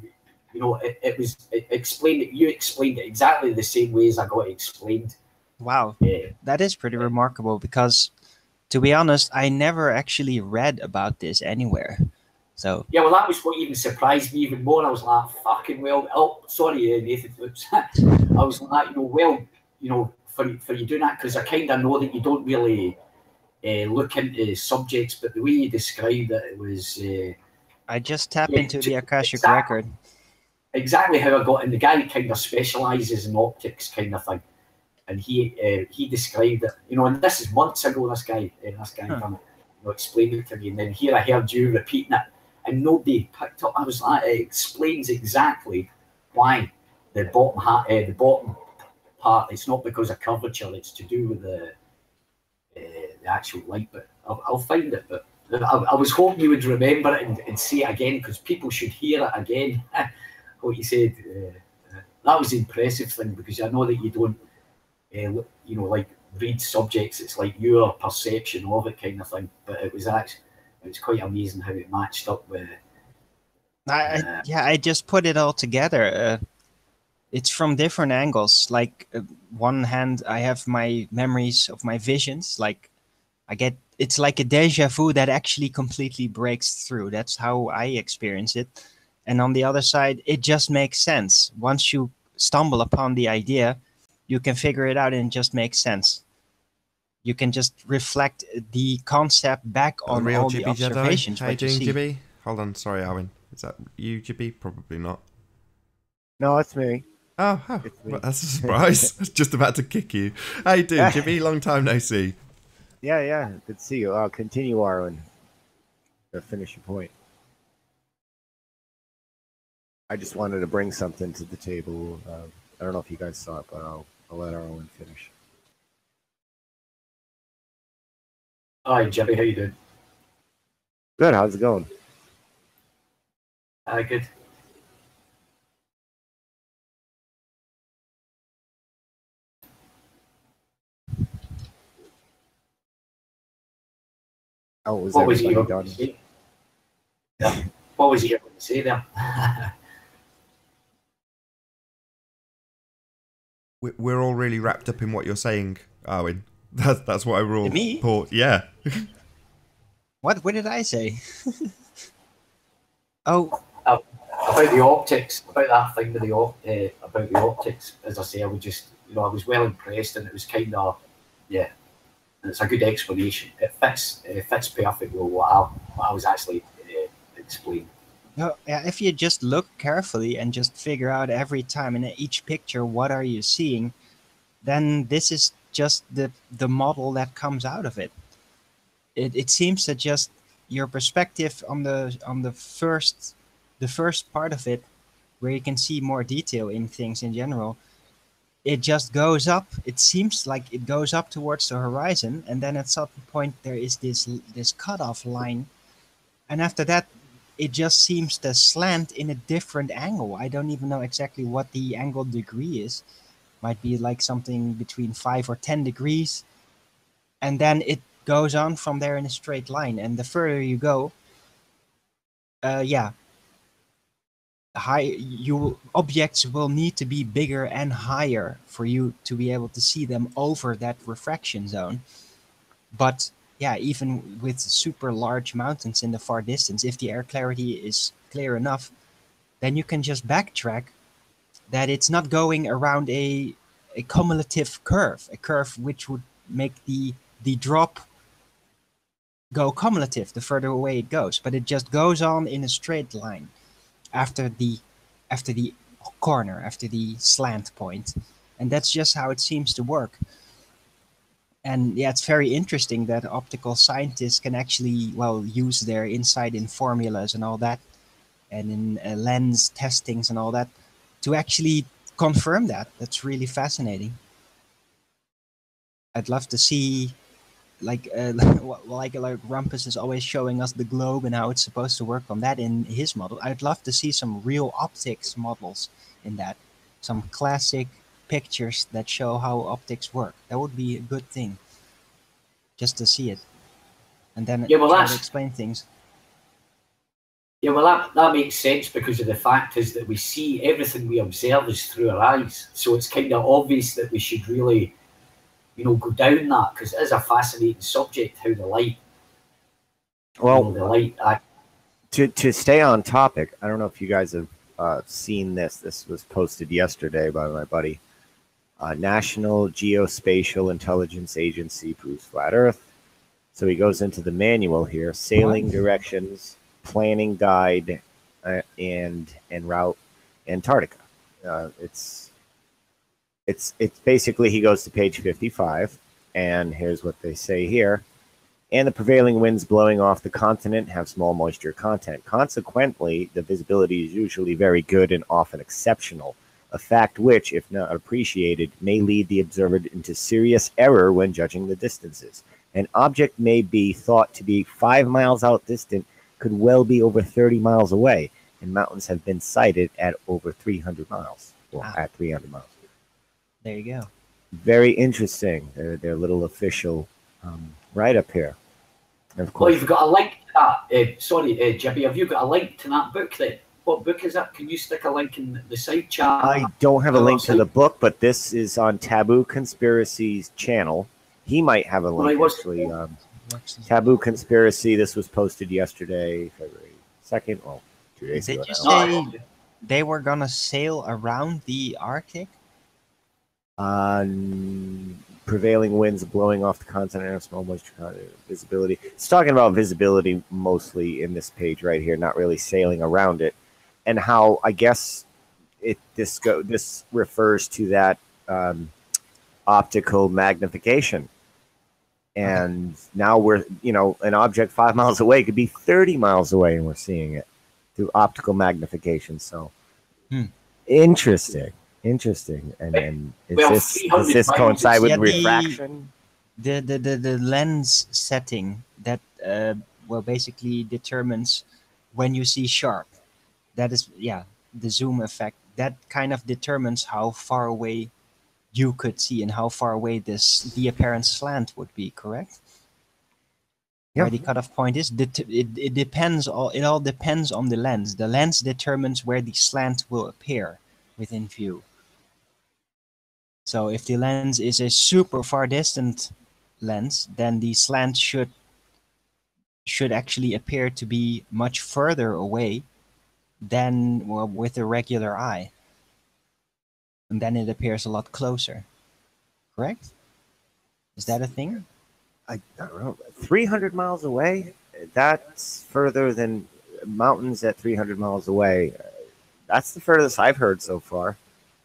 it was explained. You explained it exactly the same way as I got it explained. Wow, that is pretty remarkable because, to be honest, I never actually read about this anywhere. So yeah, well, that was what even surprised me even more. I was like, fucking well. Oh, sorry, Nathan. I was like, for you doing that, because I kind of know that you don't really look into subjects, but the way you described it was. I just tap into the Akashic record. Exactly how I got in. The guy kind of specialises in optics, kind of thing, and he described it. And this is months ago. This guy done it, explained it to me, and then here I heard you repeating it. And nobody picked up. I was like, it explains exactly why the bottom part. It's not because of curvature. It's to do with the actual light. But I'll find it. But I was hoping you would remember it and say it again, because people should hear it again. What you said. That was the impressive thing, because I know that you don't, like read subjects. It's like your perception of it, kind of thing. But it was quite amazing how it matched up with. I just put it all together. It's from different angles. Like one hand, I have my memories of my visions. Like it's like a deja vu that actually completely breaks through. That's how I experience it. And on the other side, it just makes sense. Once you stumble upon the idea, you can figure it out and it just makes sense. You can just reflect the concept back on all the observations. How you doing, Jibby? Hold on, sorry, Owen. Is that you, Jibby? Probably not. No, it's me. Oh, well, that's a surprise. I was just about to kick you. How you doing, Jibby? Long time no see. Yeah. Good to see you. I'll continue, Arwen. Finish your point. I just wanted to bring something to the table. I don't know if you guys saw it, but I'll let Arwen finish. Hi, Jimmy. How you doing? Good. How's it going? Good. Oh, was what was everybody you done? Say? Yeah. What was you going to say there? We're all really wrapped up in what you're saying, Owen. That's what I all Me? thought. Yeah. What did I say? Oh. About the optics, about that thing with about the optics. As I say, I was well impressed, and it was kind of, yeah. And it's a good explanation. It fits perfectly with what I was actually explaining. No, yeah, if you just look carefully and just figure out every time in each picture what are you seeing, then this is just the model that comes out of it. It seems that just your perspective on the first part of it, where you can see more detail in things in general, it just goes up. It seems like it goes up towards the horizon, and then at some point there is this cutoff line, and after that it just seems to slant in a different angle. I don't even know exactly what the angle degree is. Might be like something between 5 or 10 degrees. And then it goes on from there in a straight line. And the further you go, objects will need to be bigger and higher for you to be able to see them over that refraction zone. But yeah, even with super large mountains in the far distance, if the air clarity is clear enough, then you can just backtrack that it's not going around a cumulative curve, a curve which would make the drop go cumulative the further away it goes, but it just goes on in a straight line after the corner, after the slant point. And that's just how it seems to work. And yeah, it's very interesting that optical scientists can actually, well, use their insight in formulas and all that, and in lens testings and all that, to actually confirm that. That's really fascinating. I'd love to see, like Rumpus is always showing us the globe and how it's supposed to work on that in his model. I'd love to see some real optics models in that, some classic pictures that show how optics work. That would be a good thing, just to see it, and then try to explain things. Yeah, well, that makes sense, because of the fact is that we see everything we observe is through our eyes. So it's kind of obvious that we should really, go down that, because it is a fascinating subject, how the light. Well, to stay on topic, I don't know if you guys have seen this. This was posted yesterday by my buddy. National Geospatial Intelligence Agency proves flat Earth. So he goes into the manual here: sailing directions, planning guide, and route Antarctica. It's basically, he goes to page 55, and here's what they say here. And the prevailing winds blowing off the continent have small moisture content. Consequently, the visibility is usually very good and often exceptional, a fact which, if not appreciated, may lead the observer into serious error when judging the distances. An object may be thought to be 5 miles out distant, could well be over 30 miles away, and mountains have been sighted at over 300 miles, or at 300 miles. There you go. Very interesting. Their little official write-up here. And of course, well, you've got a link to that. Jibby, have you got a link to that book then? What book is that? Can you stick a link in the side chat? I don't have a link to the book, but this is on Taboo Conspiracy's channel. He might have a link, actually. Taboo Conspiracy, this was posted yesterday, February 2nd. Well, 2 days ago. Did you say they were going to sail around the Arctic? Prevailing winds blowing off the continent and small moisture visibility. It's talking about visibility mostly in this page right here, not really sailing around it. And how, I guess, this refers to that optical magnification. And now we're, an object 5 miles away could be 30 miles away, and we're seeing it through optical magnification. So, interesting. And does this coincide with refraction? The lens setting that basically determines when you see sharp. That is, the zoom effect. That kind of determines how far away you could see and how far away the apparent slant would be, correct? Yeah. Where the cutoff point is, it depends. It all depends on the lens. The lens determines where the slant will appear within view. So if the lens is a super far distant lens, then the slant should actually appear to be much further away than with a regular eye. And then it appears a lot closer. Correct? Is that a thing? I don't know. 300 miles away? That's further than mountains at 300 miles away. That's the furthest I've heard so far.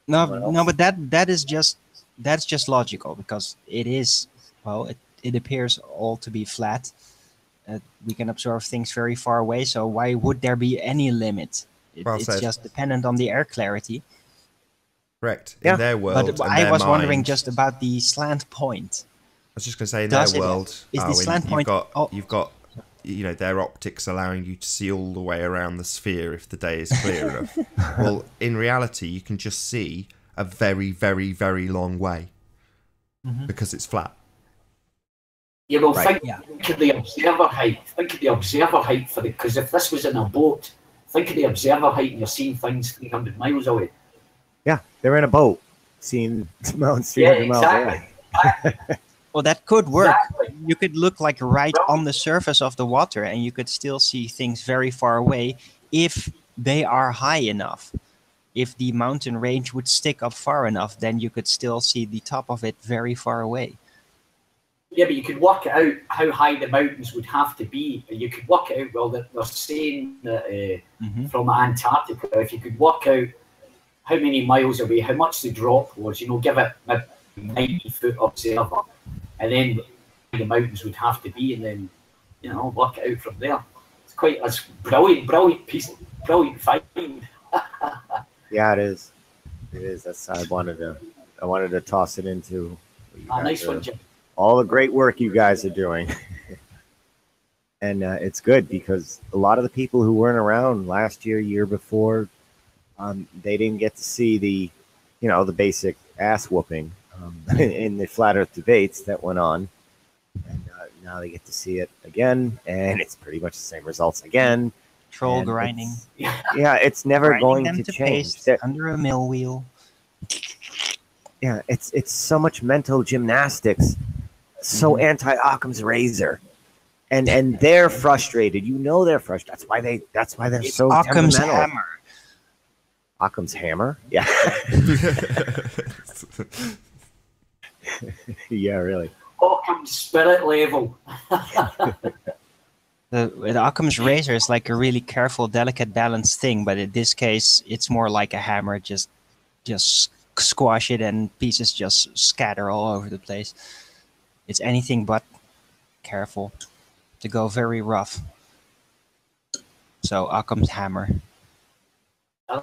No, but that's just logical, because it is, it appears all to be flat. We can observe things very far away, so why would there be any limit? It's just dependent on the air clarity. Correct. In their world, but I was wondering just about the slant point. I was just going to say, in their world, is the slant point? You've got you know, their optics allowing you to see all the way around the sphere if the day is clear enough. Well, in reality, you can just see a very, very, very long way because it's flat. Yeah, well, Right. think of the observer height. Think of the observer height for because if this was in a boat, think of the observer height and you're seeing things 300 miles away. Yeah, they're in a boat seeing mountains 300 miles away. Well, that could work. Exactly. You could look like right on the surface of the water, and you could still see things very far away if they are high enough. If the mountain range would stick up far enough, then you could still see the top of it very far away. Yeah, but you could work out how high the mountains would have to be. You could work it out. Well, they're saying that from Antarctica, if you could work out how many miles away, how much the drop was, you know, give it a 90-foot observer, and then the mountains would have to be, and then, you know, work it out from there. It's brilliant find. Yeah, it is. It is. That's I wanted to toss it into. Nice one, Jim. All the great work you guys are doing. And it's good because a lot of the people who weren't around last year before, they didn't get to see the, you know, the basic ass whooping in the flat Earth debates that went on, and now they get to see it again, and it's pretty much the same results again. Troll And grinding. Yeah, it's never Grinding going them to change. paste under a mill wheel. Yeah, it's so much mental gymnastics, so anti-Occam's razor, and they're frustrated. You know they're frustrated. That's why they're It's so Occam's temperamental. hammer. Occam's hammer? Yeah. Yeah, really. Occam's spirit level. The Occam's razor is like a really careful, delicate, balanced thing, but in this case, it's more like a hammer. Just squash it, and pieces just scatter all over the place. It's anything but careful. To go very rough. So Occam's hammer.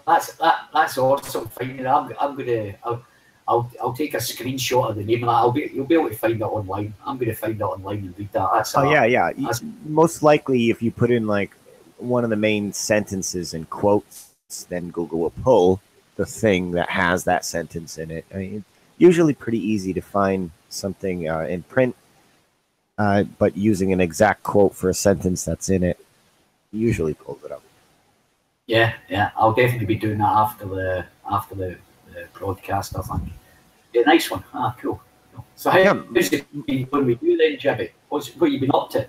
That's awesome. Finding. I'll take a screenshot of the name of that. You'll be able to find it online. I'm going to find it online and read that. Yeah. Most likely, if you put in like one of the main sentences in quotes, then Google will pull the thing that has that sentence in it. I mean, it's usually pretty easy to find something in print, but using an exact quote for a sentence that's in it usually pulls it up. Yeah. I'll definitely be doing that after the broadcast, I think. Yeah, nice one. Cool. So how's it been when we do then, Jibby? What you been up to?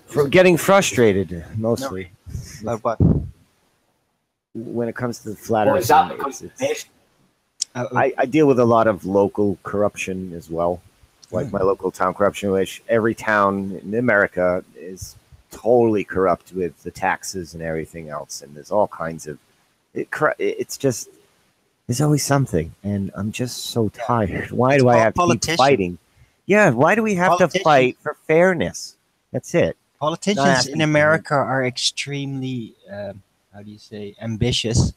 For getting frustrated, mostly. But When it comes to the flat What Earth, is that? Because I deal with a lot of local corruption as well. Like my local town corruption, which every town in America is totally corrupt with the taxes and everything else, and there's all kinds of it's just there's always something, and I'm just so tired. Why do I have to keep fighting? Yeah, why do we have to fight for fairness? That's it. Politicians in America are extremely ambitious,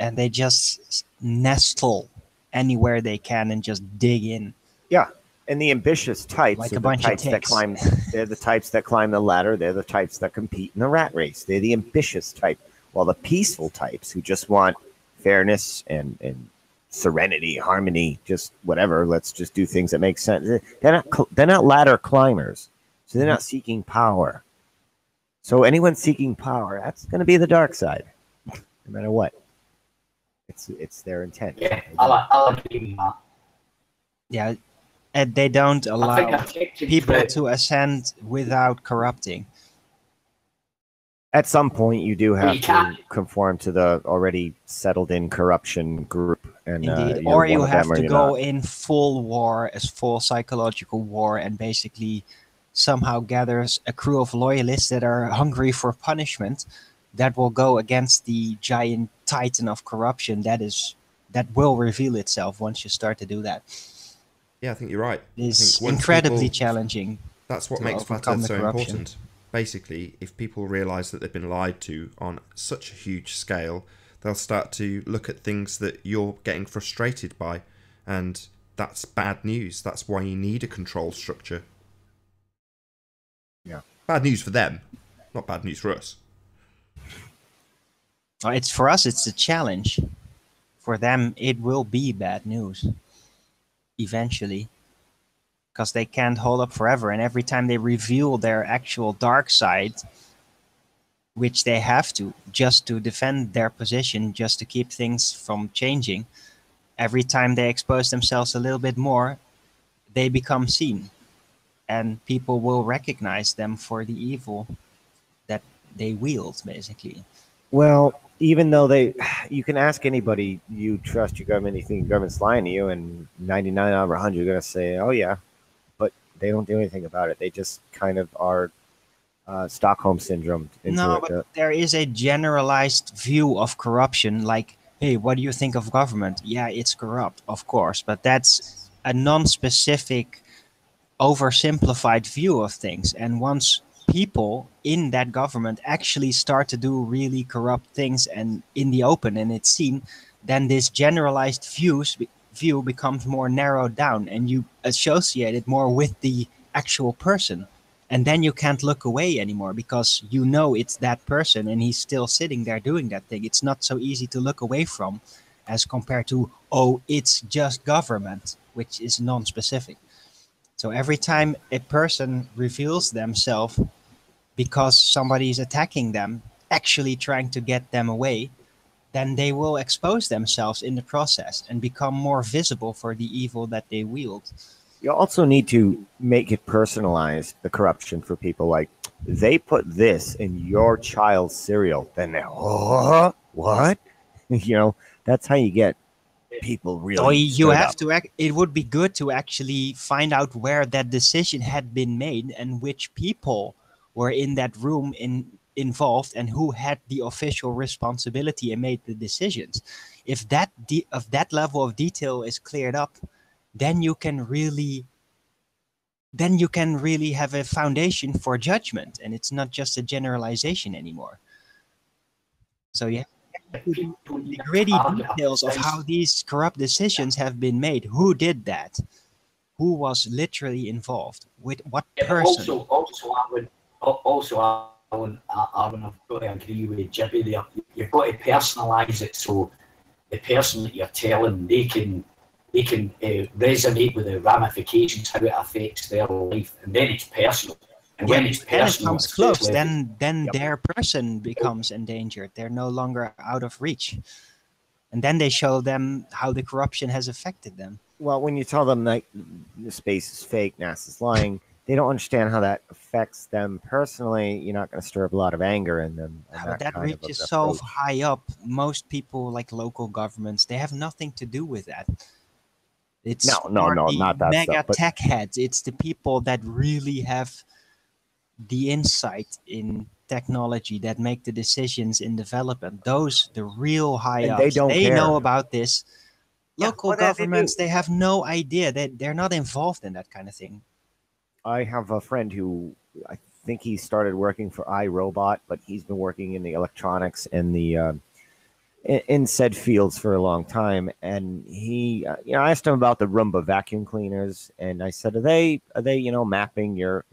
and they just nestle anywhere they can and just dig in. Yeah. And the ambitious types Like are a bunch the of types that ticks. climb. They're the types that climb the ladder. They're the types that compete in the rat race. They're the ambitious type. While the peaceful types who just want fairness and serenity, harmony, just whatever. Let's just do things that make sense. They're not ladder climbers, so they're not seeking power. So anyone seeking power, that's going to be the dark side, no matter what. It's their intent. Yeah, I'll agree with that. Yeah, and they don't allow people to to ascend without corrupting. At some point, you do have You to can't. conform to the already settled-in corruption group, and Indeed, you're or you one of them have or to you're go not. in full war, as full psychological war, and basically somehow gathers a crew of loyalists that are hungry for punishment, that will go against the giant titan of corruption that will reveal itself once you start to do that. Yeah, I think you're right. It's I think once incredibly people- challenging. That's what to makes flat overcome Earth the so corruption. important. Basically, if people realise that they've been lied to on such a huge scale, they'll start to look at things that you're getting frustrated by, and that's bad news. That's why you need a control structure. Yeah. Bad news for them, not bad news for us. It's for us, it's a challenge. For them, it will be bad news eventually, because they can't hold up forever. And every time they reveal their actual dark side, which they have to just to defend their position, just to keep things from changing, every time they expose themselves a little bit more, they become seen. And people will recognize them for the evil that they wield, basically. Well, even though you can ask anybody you trust your government, you think your government's lying to you, and 99 out of 100 are going to say, oh, yeah. But they don't do anything about it. They just kind of are Stockholm syndrome into No, it. but there is a generalized view of corruption, like, hey, what do you think of government? Yeah, it's corrupt, of course, but that's a non-specific, oversimplified view of things. And once people in that government actually start to do really corrupt things and in the open and it's seen, then this generalized view becomes more narrowed down, and you associate it more with the actual person. And then you can't look away anymore, because you know it's that person and he's still sitting there doing that thing. It's not so easy to look away from as compared to, oh, it's just government, which is non-specific. So every time a person reveals themselves because somebody is attacking them, actually trying to get them away, then they will expose themselves in the process and become more visible for the evil that they wield. You also need to make it personalized, the corruption, for people. Like, they put this in your child's cereal, then they're, oh, what? That's how you get people really. So you stood have up. to it would be good to actually find out where that decision had been made and which people were in that room involved and who had the official responsibility and made the decisions. If that level of detail is cleared up, then you can really have a foundation for judgment, and it's not just a generalization anymore. So yeah, the gritty details of how these corrupt decisions have been made. Who did that? Who was literally involved? With what person? Alan, I've got to agree with Jibby there. You've got to personalise it so the person that you're telling, they can resonate with the ramifications, how it affects their life, and then it's personal. And when it's personal, it comes close, then their person becomes endangered. They're no longer out of reach. And then they show them how the corruption has affected them. Well, when you tell them that the space is fake, NASA's lying, they don't understand how that affects them personally. You're not going to stir up a lot of anger in them. But that reaches so high up. Most people, like local governments, they have nothing to do with that. It's no, not that mega stuff, but tech heads. It's the people that really have the insight in technology, that make the decisions in development. Those, the real high ups, they know about this. Local governments, they have no idea. They're not involved in that kind of thing. I have a friend who, I think he started working for iRobot, but he's been working in the electronics and the in said fields for a long time. And he, I asked him about the Roomba vacuum cleaners, and I said, are they mapping your?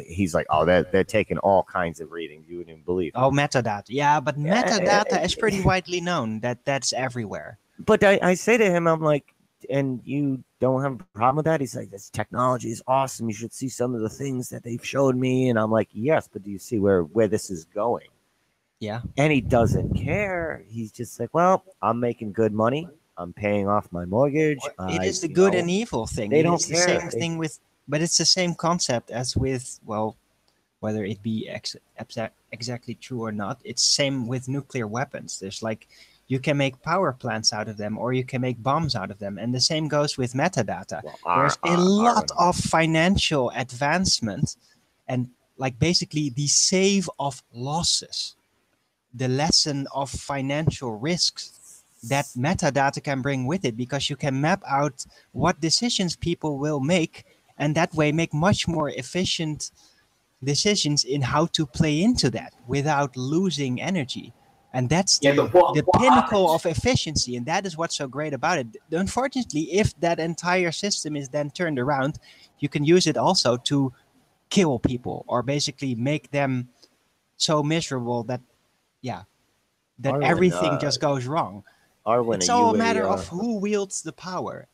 He's like, oh, they're taking all kinds of readings. You wouldn't even believe. Oh, metadata, yeah, but metadata is pretty widely known. That's everywhere. But I say to him, I'm like, and you don't have a problem with that? He's like, this technology is awesome. You should see some of the things that they've showed me. And I'm like, yes, but do you see where this is going? Yeah. And he doesn't care. He's just like, well, I'm making good money. I'm paying off my mortgage. It is the good and evil thing. They don't care. The same thing with, but it's the same concept as with, well, whether it be exactly true or not. It's same with nuclear weapons. There's like, you can make power plants out of them, or you can make bombs out of them. And the same goes with metadata. There's a lot of financial advancement and like basically the save of losses, the lesson of financial risks that metadata can bring with it, because you can map out what decisions people will make, and that way make much more efficient decisions in how to play into that without losing energy. And that's Yeah, the, but what pinnacle happens- of efficiency, and that is what's so great about it. Unfortunately, if that entire system is then turned around, you can use it also to kill people or basically make them so miserable that, yeah, that Arwen, everything just goes wrong. Arwen, It's are all you a matter of who wields the power.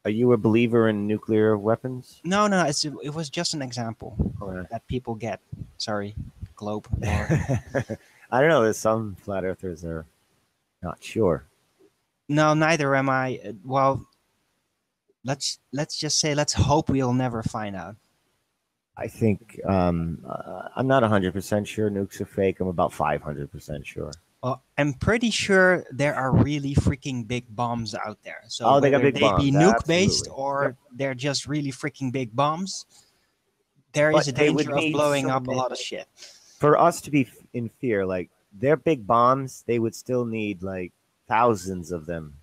are you a believer in nuclear weapons? No, it was just an example Okay. that people get. Sorry, globe lore. I don't know. There's some flat earthers are not sure. No, neither am I. Well, let's just say let's hope we'll never find out. I think I'm not 100% sure nukes are fake. I'm about 500% sure. Well, I'm pretty sure there are really freaking big bombs out there. So Oh, they got whether big they be bombs, nuke based absolutely. or Yep. they're just really freaking big bombs, there But is a they would danger of need blowing so up a many- lot of shit. For us to be in fear, like their big bombs, they would still need like thousands of them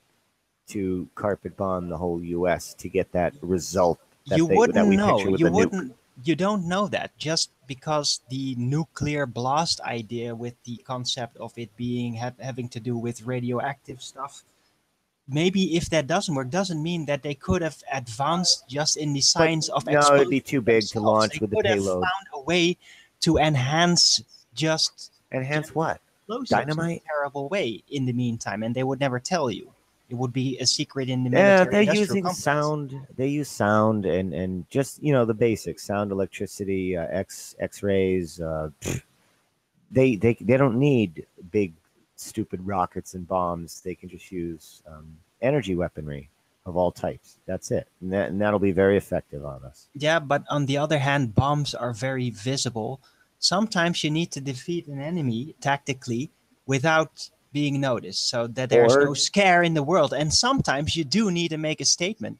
to carpet bomb the whole U.S. to get that result that You wouldn't that we know. picture with You the nuke. wouldn't. You don't know that just because the nuclear blast idea with the concept of it being having to do with radioactive stuff. Maybe if that doesn't work, doesn't mean that they could have advanced just in the science of no, it'd be explosives too big to themselves. launch They with the could have payload. found a way to enhance just Enhance what? explosives Dynamite? in a terrible way in the meantime, and they would never tell you. It would be a secret in the Yeah, military. they're industrial using complex. sound. They use sound and just the basics: sound, electricity, X-rays. They don't need big stupid rockets and bombs. They can just use energy weaponry of all types. That's it, and that'll be very effective on us. Yeah, but on the other hand, bombs are very visible. Sometimes you need to defeat an enemy tactically without being noticed, so that there's Or- no scare in the world. And sometimes you do need to make a statement.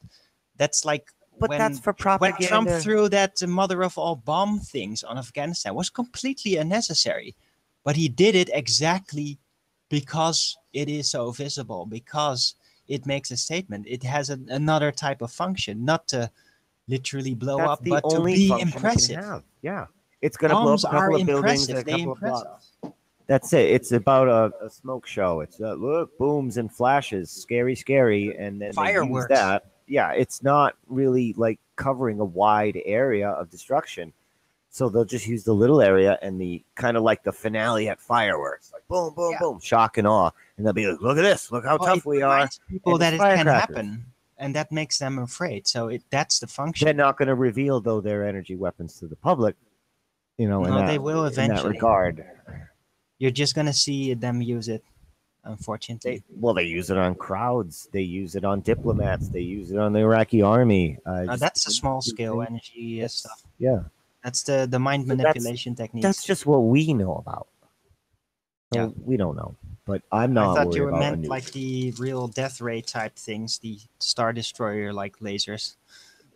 That's like But when, that's for when Trump propaganda. threw that mother of all bomb things on Afghanistan was completely unnecessary. But he did it exactly because it is so visible, because it makes a statement. It has another type of function, not to literally blow That's up, the but to only be function it can impressive. have. Yeah, it's going to blow up Bombs a couple are of buildings, impressive. and a They couple of impress blocks. us. That's it. It's about a smoke show. It's look, booms and flashes, scary, and then they use Fireworks. that. Yeah, it's not really like covering a wide area of destruction. So they'll just use the little area and the kind of like the finale at fireworks, like boom, boom, Yeah. boom, shock and awe, and they'll be like, "Look at this! Look how Well, tough it we are!" reminds people and that it's it can firecrackers. happen, and that makes them afraid. So that's the function. They're not going to reveal though their energy weapons to the public. In No, that, they will in that eventually. regard. You're just gonna see them use it, unfortunately. They use it on crowds. They use it on diplomats. They use it on the Iraqi army. That's a small scale things- energy That's- stuff. Yeah, That's the mind So that's- manipulation techniques. that's just what we know about. So Yeah. we don't know, but I'm I not thought worried you were about a meant nuke. like the real death ray type things, the Star Destroyer like lasers.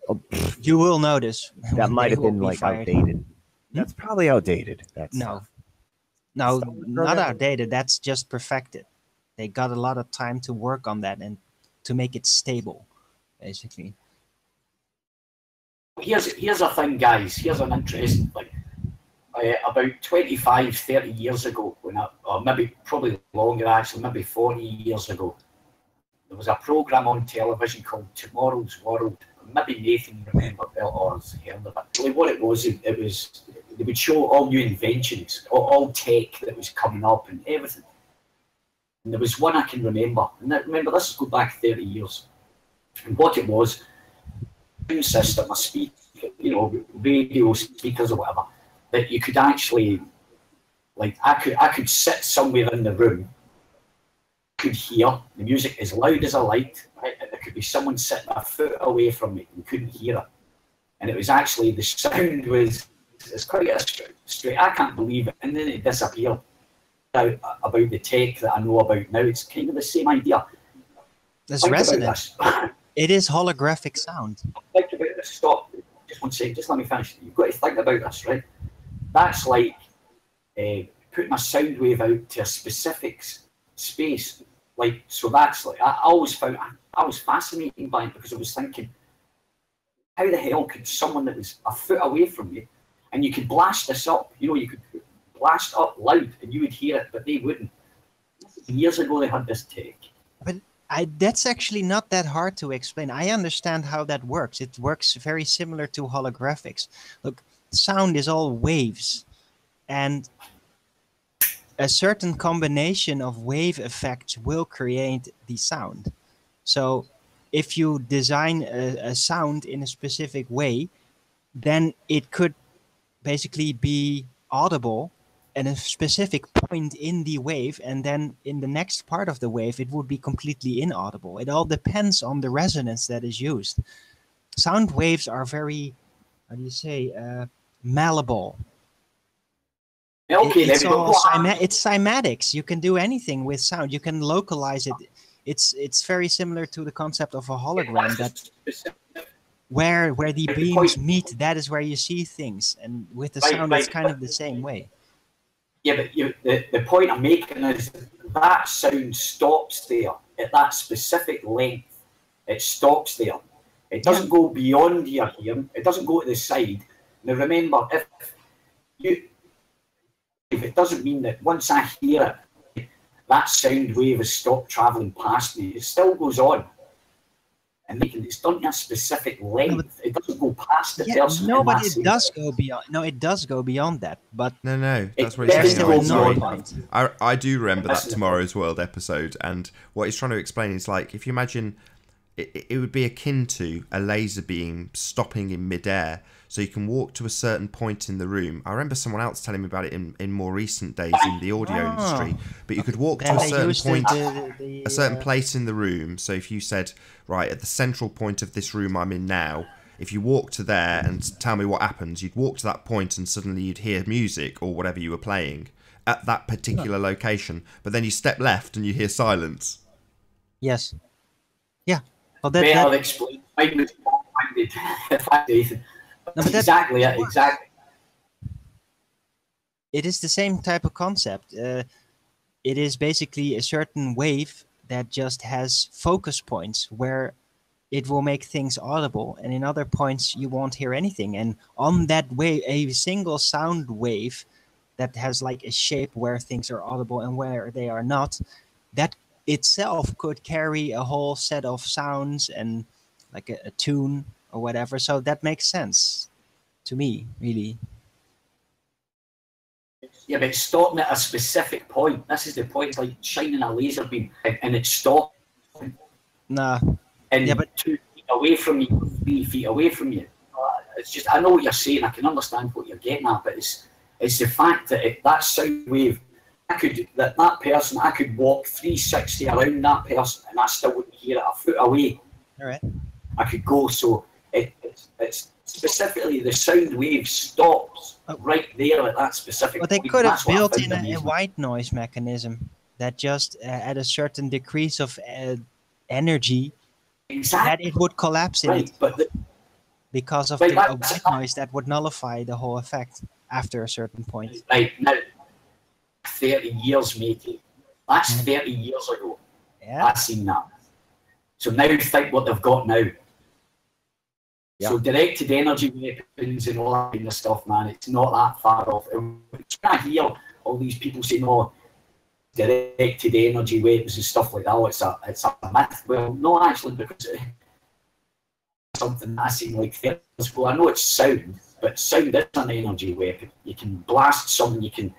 Oh, pfft, You will notice that when might they have will been be like fired. outdated. That's probably outdated. That's No, no, Star not program? outdated. That's just perfected. They got a lot of time to work on that and to make it stable, basically. Here's a thing, guys. Here's an interesting thing. About 25, 30 years ago, or maybe probably longer actually, maybe 40 years ago, there was a program on television called Tomorrow's World. Maybe Nathan remember or has heard of it. Really what it was they would show all new inventions, all tech that was coming up and everything. And there was one I can remember. And remember, this is go back 30 years. And what it was, a system, a speaker, radio speakers or whatever, that you could actually, like, I could sit somewhere in the room, could hear the music as loud as I liked, right? And there could be someone sitting a foot away from me and couldn't hear it. And it was actually, the sound was, it's quite a straight, I can't believe it. And then it disappeared. Now, about the tech that I know about now, it's kind of the same idea. It's Think resonant. about this. It is holographic sound. Think about this. Stop. Just 1 second. Just let me finish. You've got to think about this, right? That's like putting a sound wave out to a specific space. Like, so that's like, I always found, I was fascinated by it because I was thinking, how the hell could someone that was a foot away from you, and you could blast this up, you could blast up loud and you would hear it, but they wouldn't. years ago they had this tech. But that's actually not that hard to explain. I understand how that works. It works very similar to holographics. Look, sound is all waves, and a certain combination of wave effects will create the sound. So if you design a sound in a specific way, then it could basically be audible at a specific point in the wave, and then in the next part of the wave it would be completely inaudible. It all depends on the resonance that is used. Sound waves are very, how do you say, malleable. Okay, It's all it's cymatics. You can do anything with sound. You can localize it. It's very similar to the concept of a hologram, that where the beams meet, that is where you see things. And with the sound, it's kind of the same way. Yeah, but the point I'm making is that sound stops there at that specific length. It stops there. It doesn't go beyond your hearing. It doesn't go to the side. Now remember, if it doesn't mean that once I hear it, that sound wave has stopped travelling past me. It still goes on. And it's done to a specific length. It doesn't go past the person. No, but it does go beyond. No, it does go beyond that. But no, that's what he's saying. I do remember that Tomorrow's World episode, and what he's trying to explain is, like, if you imagine, it would be akin to a laser beam stopping in midair. So you can walk to a certain point in the room. I remember someone else telling me about it in more recent days in the audio industry. But you could walk to a certain point, a certain place in the room. So if you said, right, at the central point of this room I'm in now, if you walk to there and tell me what happens, you'd walk to that point and suddenly you'd hear music or whatever you were playing at that particular location. But then you step left and you hear silence. Yes. Yeah. Well, I'll explain. No, exactly. It is the same type of concept. It is basically a certain wave that just has focus points where it will make things audible, and in other points you won't hear anything. And on that wave, a single sound wave that has like a shape where things are audible and where they are not, that itself could carry a whole set of sounds and like a tune or whatever. So that makes sense to me, really. Yeah, but it's stopping at a specific point. This is the point. It's like shining a laser beam, and it's stopping. Nah. And yeah, but 2 feet away from you, 3 feet away from you. It's just, I know what you're saying. I can understand what you're getting at, but it's the fact that that sound wave, I could walk 360 around that person, and I still wouldn't hear it a foot away. All right. I could go, so it's specifically the sound wave stops right there at that specific point. But they point. could have built in a white noise mechanism that just at a certain decrease of energy, that it would collapse in it. But because of the white noise that would nullify the whole effect after a certain point. Right, now, 30 years, matey. That's 30 years ago. Yeah. I've seen that. So now think what they've got now. Yeah. So directed energy weapons and all that kind of stuff, man, it's not that far off. And I hear all these people saying, "Oh, directed energy weapons and stuff like that, it's a myth." Well, no, actually, because it's something I seen like 30 years ago. I know it's sound, but sound is an energy weapon. You can blast someone, you can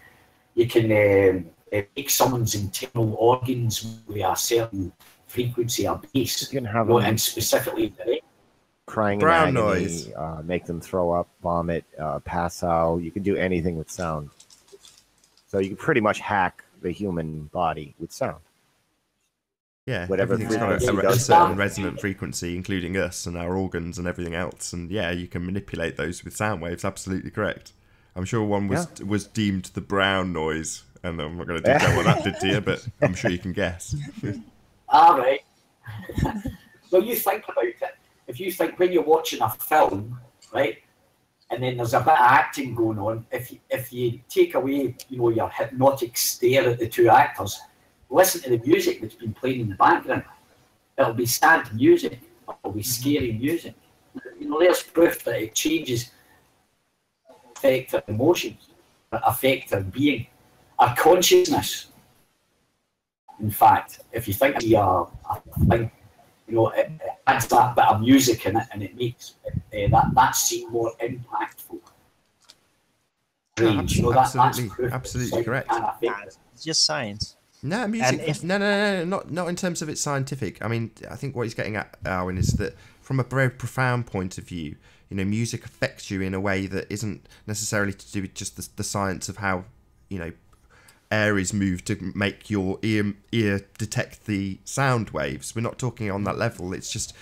make someone's internal organs with a certain frequency or bass. You can have and specifically direct. Crying brown in agony, noise, make them throw up, vomit, pass out. You can do anything with sound. So you can pretty much hack the human body with sound. Yeah, whatever everything's got a certain resonant frequency, including us and our organs and everything else. And yeah, you can manipulate those with sound waves. Absolutely correct. I'm sure one was deemed the brown noise, and I'm not going to detail what that did to you, but I'm sure you can guess. All right. Well, you think about it. If you think when you're watching a film, right, and then there's a bit of acting going on, if you take away, your hypnotic stare at the two actors, listen to the music that's been playing in the background. It'll be sad music. It'll be scary music. There's proof that it changes, affect our emotions, affect our being, our consciousness. In fact, if you think of I think, you know, it adds that bit of music in it, and it makes that scene more impactful. Range, you know, Absolutely correct. It's just science. No, music. No, not in terms of it's scientific. I mean, I think what he's getting at, Arwen, is that from a very profound point of view, you know, music affects you in a way that isn't necessarily to do with just the science of how, you know, air is moved to make your ear detect the sound waves. We're not talking on that level. It's just,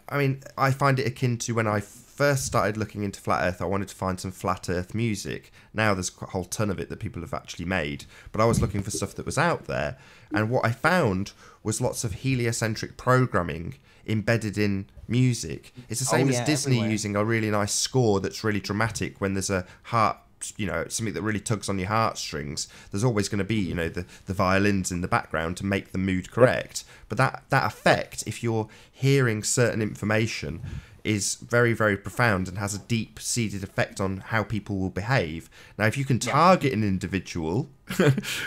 I mean, I find it akin to when I first started looking into flat earth. I wanted to find some flat earth music. Now there's a whole ton of it that people have actually made, but I was looking for stuff that was out there, and what I found was lots of heliocentric programming embedded in music. It's the same as Disney everywhere. Using a really nice score that's really dramatic when there's a heart, you know, something that really tugs on your heartstrings. There's always going to be, you know, the violins in the background to make the mood correct. But that effect, if you're hearing certain information, is very, very profound and has a deep-seated effect on how people will behave. Now, if you can target an individual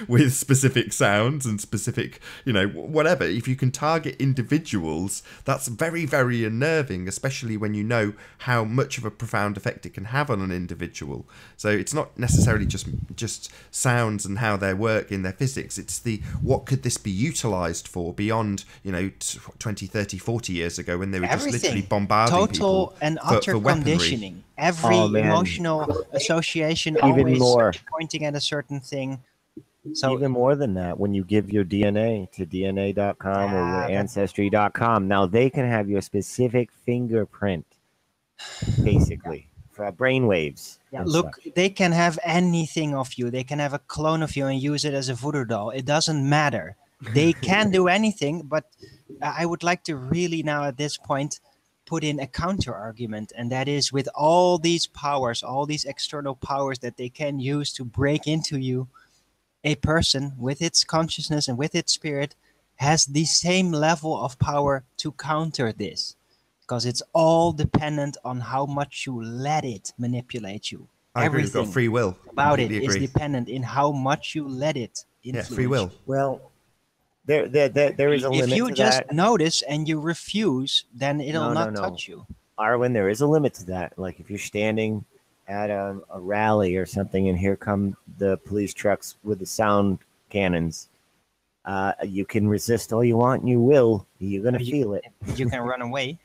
with specific sounds and specific, you know, whatever, if you can target individuals, that's very, very unnerving, especially when you know how much of a profound effect it can have on an individual. So it's not necessarily just sounds and how they work in their physics. It's what could this be utilized for beyond, you know, 20, 30, 40 years ago when they were just literally bombarding people and utter for weaponry. Conditioning. Every emotional association even always more pointing at a certain thing. So even more than that, when you give your DNA to DNA.com or your Ancestry.com, now they can have your specific fingerprint, basically, for brainwaves. Look, they can have anything of you. They can have a clone of you and use it as a voodoo doll. It doesn't matter. They can do anything, but I would like to really now at this point put in a counter argument, and that is, with all these powers, all these external powers that they can use to break into you, a person with its consciousness and with its spirit has the same level of power to counter this, because it's all dependent on how much you let it manipulate you. I agree. We've got free will about it is dependent in how much you let it influence. Yeah, free will. Well, there is a limit to that. If you just notice and you refuse, then it'll not touch you. Arwen, there is a limit to that. Like if you're standing at a rally or something and here come the police trucks with the sound cannons, you can resist all you want and you will. You're going to feel it. You can run away.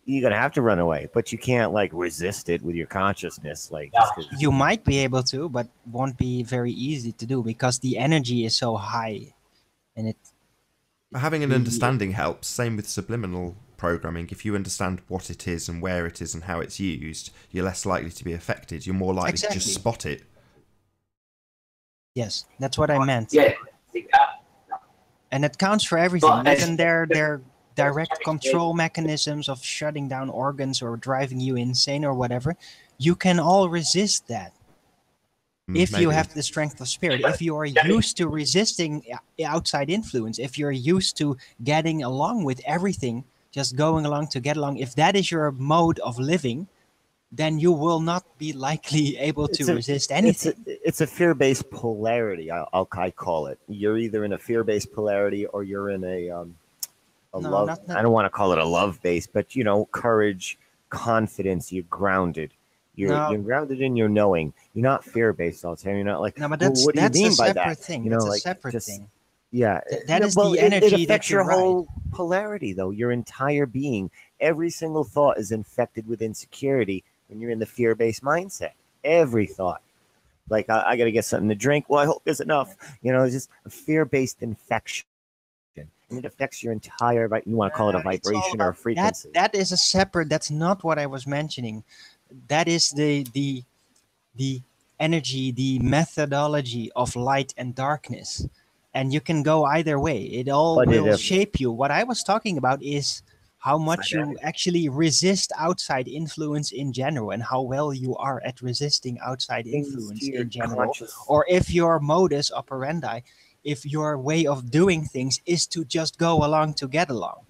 You're going to have to run away, but you can't like resist it with your consciousness. Like you might be able to, but won't be very easy to do because the energy is so high. And having an understanding helps. Same with subliminal programming. If you understand what it is and where it is and how it's used, you're less likely to be affected. You're more likely to just spot it. Yes, that's what I meant. Yeah. And it counts for everything. Even their direct control mechanisms of shutting down organs or driving you insane or whatever, you can all resist that. If you have the strength of spirit, if you are used to resisting outside influence, if you're used to getting along with everything, just going along to get along, if that is your mode of living, then you will not be likely able to resist anything. It's a fear-based polarity, I call it. You're either in a fear-based polarity or you're in a love. I don't want to call it a love-based, but, you know, courage, confidence, you're grounded. You're grounded in your knowing. You're not fear-based all the time. You're not like, what do you mean by that? Thing. You know, that's a separate thing. Yeah. That is the energy it affects your whole polarity, though. Your entire being. Every single thought is infected with insecurity when you're in the fear-based mindset. Every thought. Like, I got to get something to drink. Well, I hope there's enough. You know, it's just a fear-based infection. And it affects your entire, you want to call it a vibration or a frequency. That is a separate, that's not what I was mentioning. That is the energy, the methodology of light and darkness. And you can go either way. It all will shape you. What I was talking about is how much you actually resist outside influence in general and how well you are at resisting outside influence in general. Or if your modus operandi, if your way of doing things is to just go along to get along.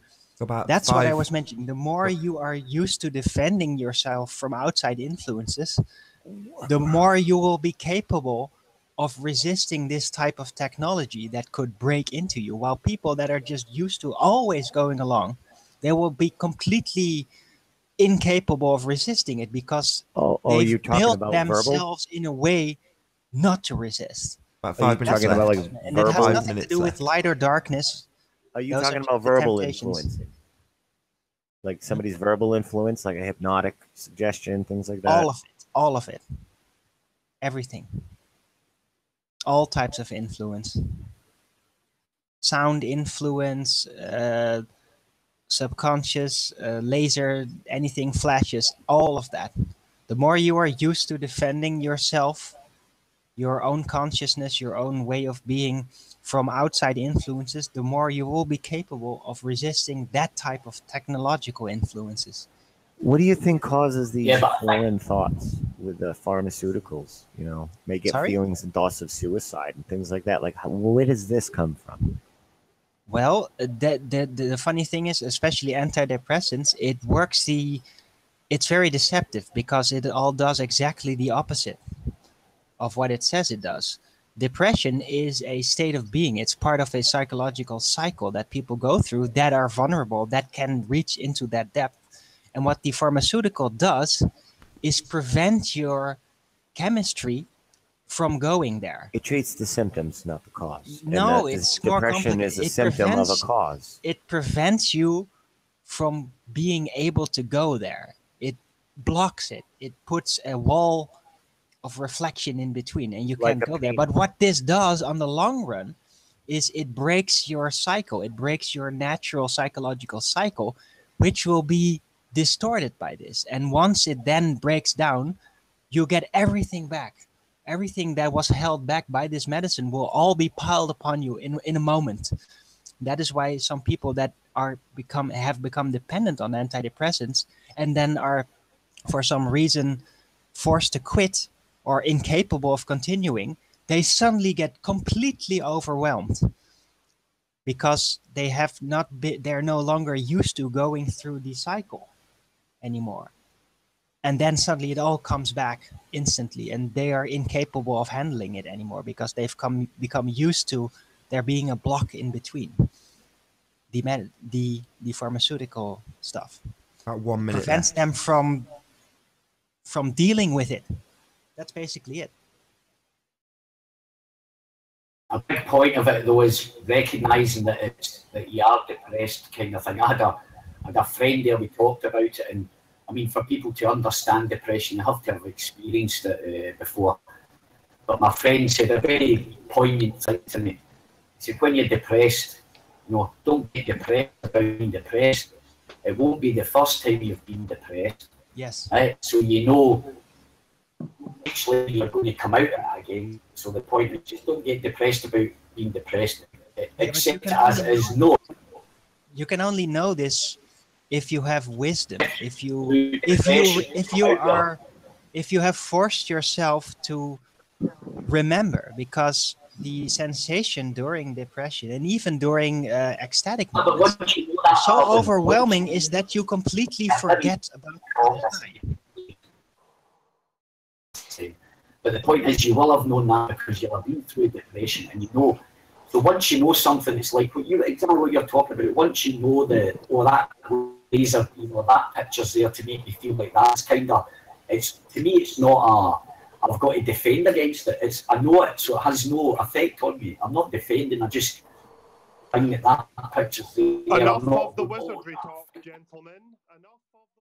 That's what I was mentioning. The more you are used to defending yourself from outside influences, the more you will be capable of resisting this type of technology that could break into you, while people that are just used to always going along, they will be completely incapable of resisting it because Oh, they've you're talking built about verbal? themselves in a way not to resist. About Are you 5 minutes talking about, left. like, And it has verbal? 5 nothing to minutes do with left. light or darkness. Are you Those talking are about just the verbal temptations. influencing? Like somebody's verbal influence, like a hypnotic suggestion, things like that? All of it. All of it. Everything. All types of influence. Sound influence, subconscious, laser, anything flashes, all of that. The more you are used to defending yourself, your own consciousness, your own way of being from outside influences, the more you will be capable of resisting that type of technological influences. What do you think causes these Yeah, but- foreign thoughts with the pharmaceuticals? You know, may get Sorry? feelings and thoughts of suicide and things like that. Like, where does this come from? Well, the funny thing is, especially antidepressants, it's very deceptive because it all does exactly the opposite of what it says it does. Depression is a state of being. It's part of a psychological cycle that people go through that are vulnerable, that can reach into that depth. And what the pharmaceutical does is prevent your chemistry from going there. It treats the symptoms, not the cause. No, and it's more depression complicated. is a It symptom of a prevents- cause. It prevents you from being able to go there. It blocks it. It puts a wall of reflection in between and you Like can't a go there. paint. But what this does on the long run is it breaks your cycle. It breaks your natural psychological cycle, which will be distorted by this. And once it then breaks down, you get everything back. Everything that was held back by this medicine will all be piled upon you in a moment. That is why some people that have become dependent on antidepressants and then are for some reason forced to quit or incapable of continuing, they suddenly get completely overwhelmed because they're no longer used to going through the cycle anymore. And then suddenly it all comes back instantly and they are incapable of handling it anymore because they've become used to there being a block in between the pharmaceutical stuff. About 1 minute Prevents left. them from dealing with it. That's basically it. A big point of it though is recognising that you are depressed kind of thing. I had a friend there, we talked about it, and I mean, for people to understand depression, you have to have experienced it before. But my friend said a very poignant thing to me. He said, when you're depressed, don't get depressed about being depressed. It won't be the first time you've been depressed. Yes. Right? So actually you're going to come out of it again. So the point is just don't get depressed about being depressed. Accept it as it is. No. You can only know this if you have wisdom. If you have forced yourself to remember, because the sensation during depression and even during ecstatic moments is so overwhelming is that you completely forget about the time. But the point is, you will have known that because you'll have been through depression, and you know. So once you know something, it's like exactly what you're talking about. Once you know that laser, that picture's there to make me feel like that's kind of. To me, it's not I've got to defend against it. I know it, so it has no effect on me. I'm not defending. I just think that picture's there. Enough of the wizardry talk, gentlemen. Enough of the...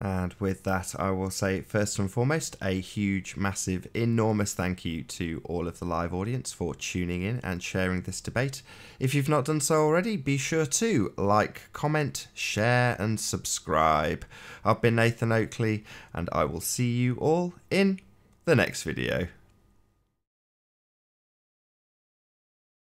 And with that, I will say, first and foremost, a huge, massive, enormous thank you to all of the live audience for tuning in and sharing this debate. If you've not done so already, be sure to like, comment, share, and subscribe. I've been Nathan Oakley, and I will see you all in the next video.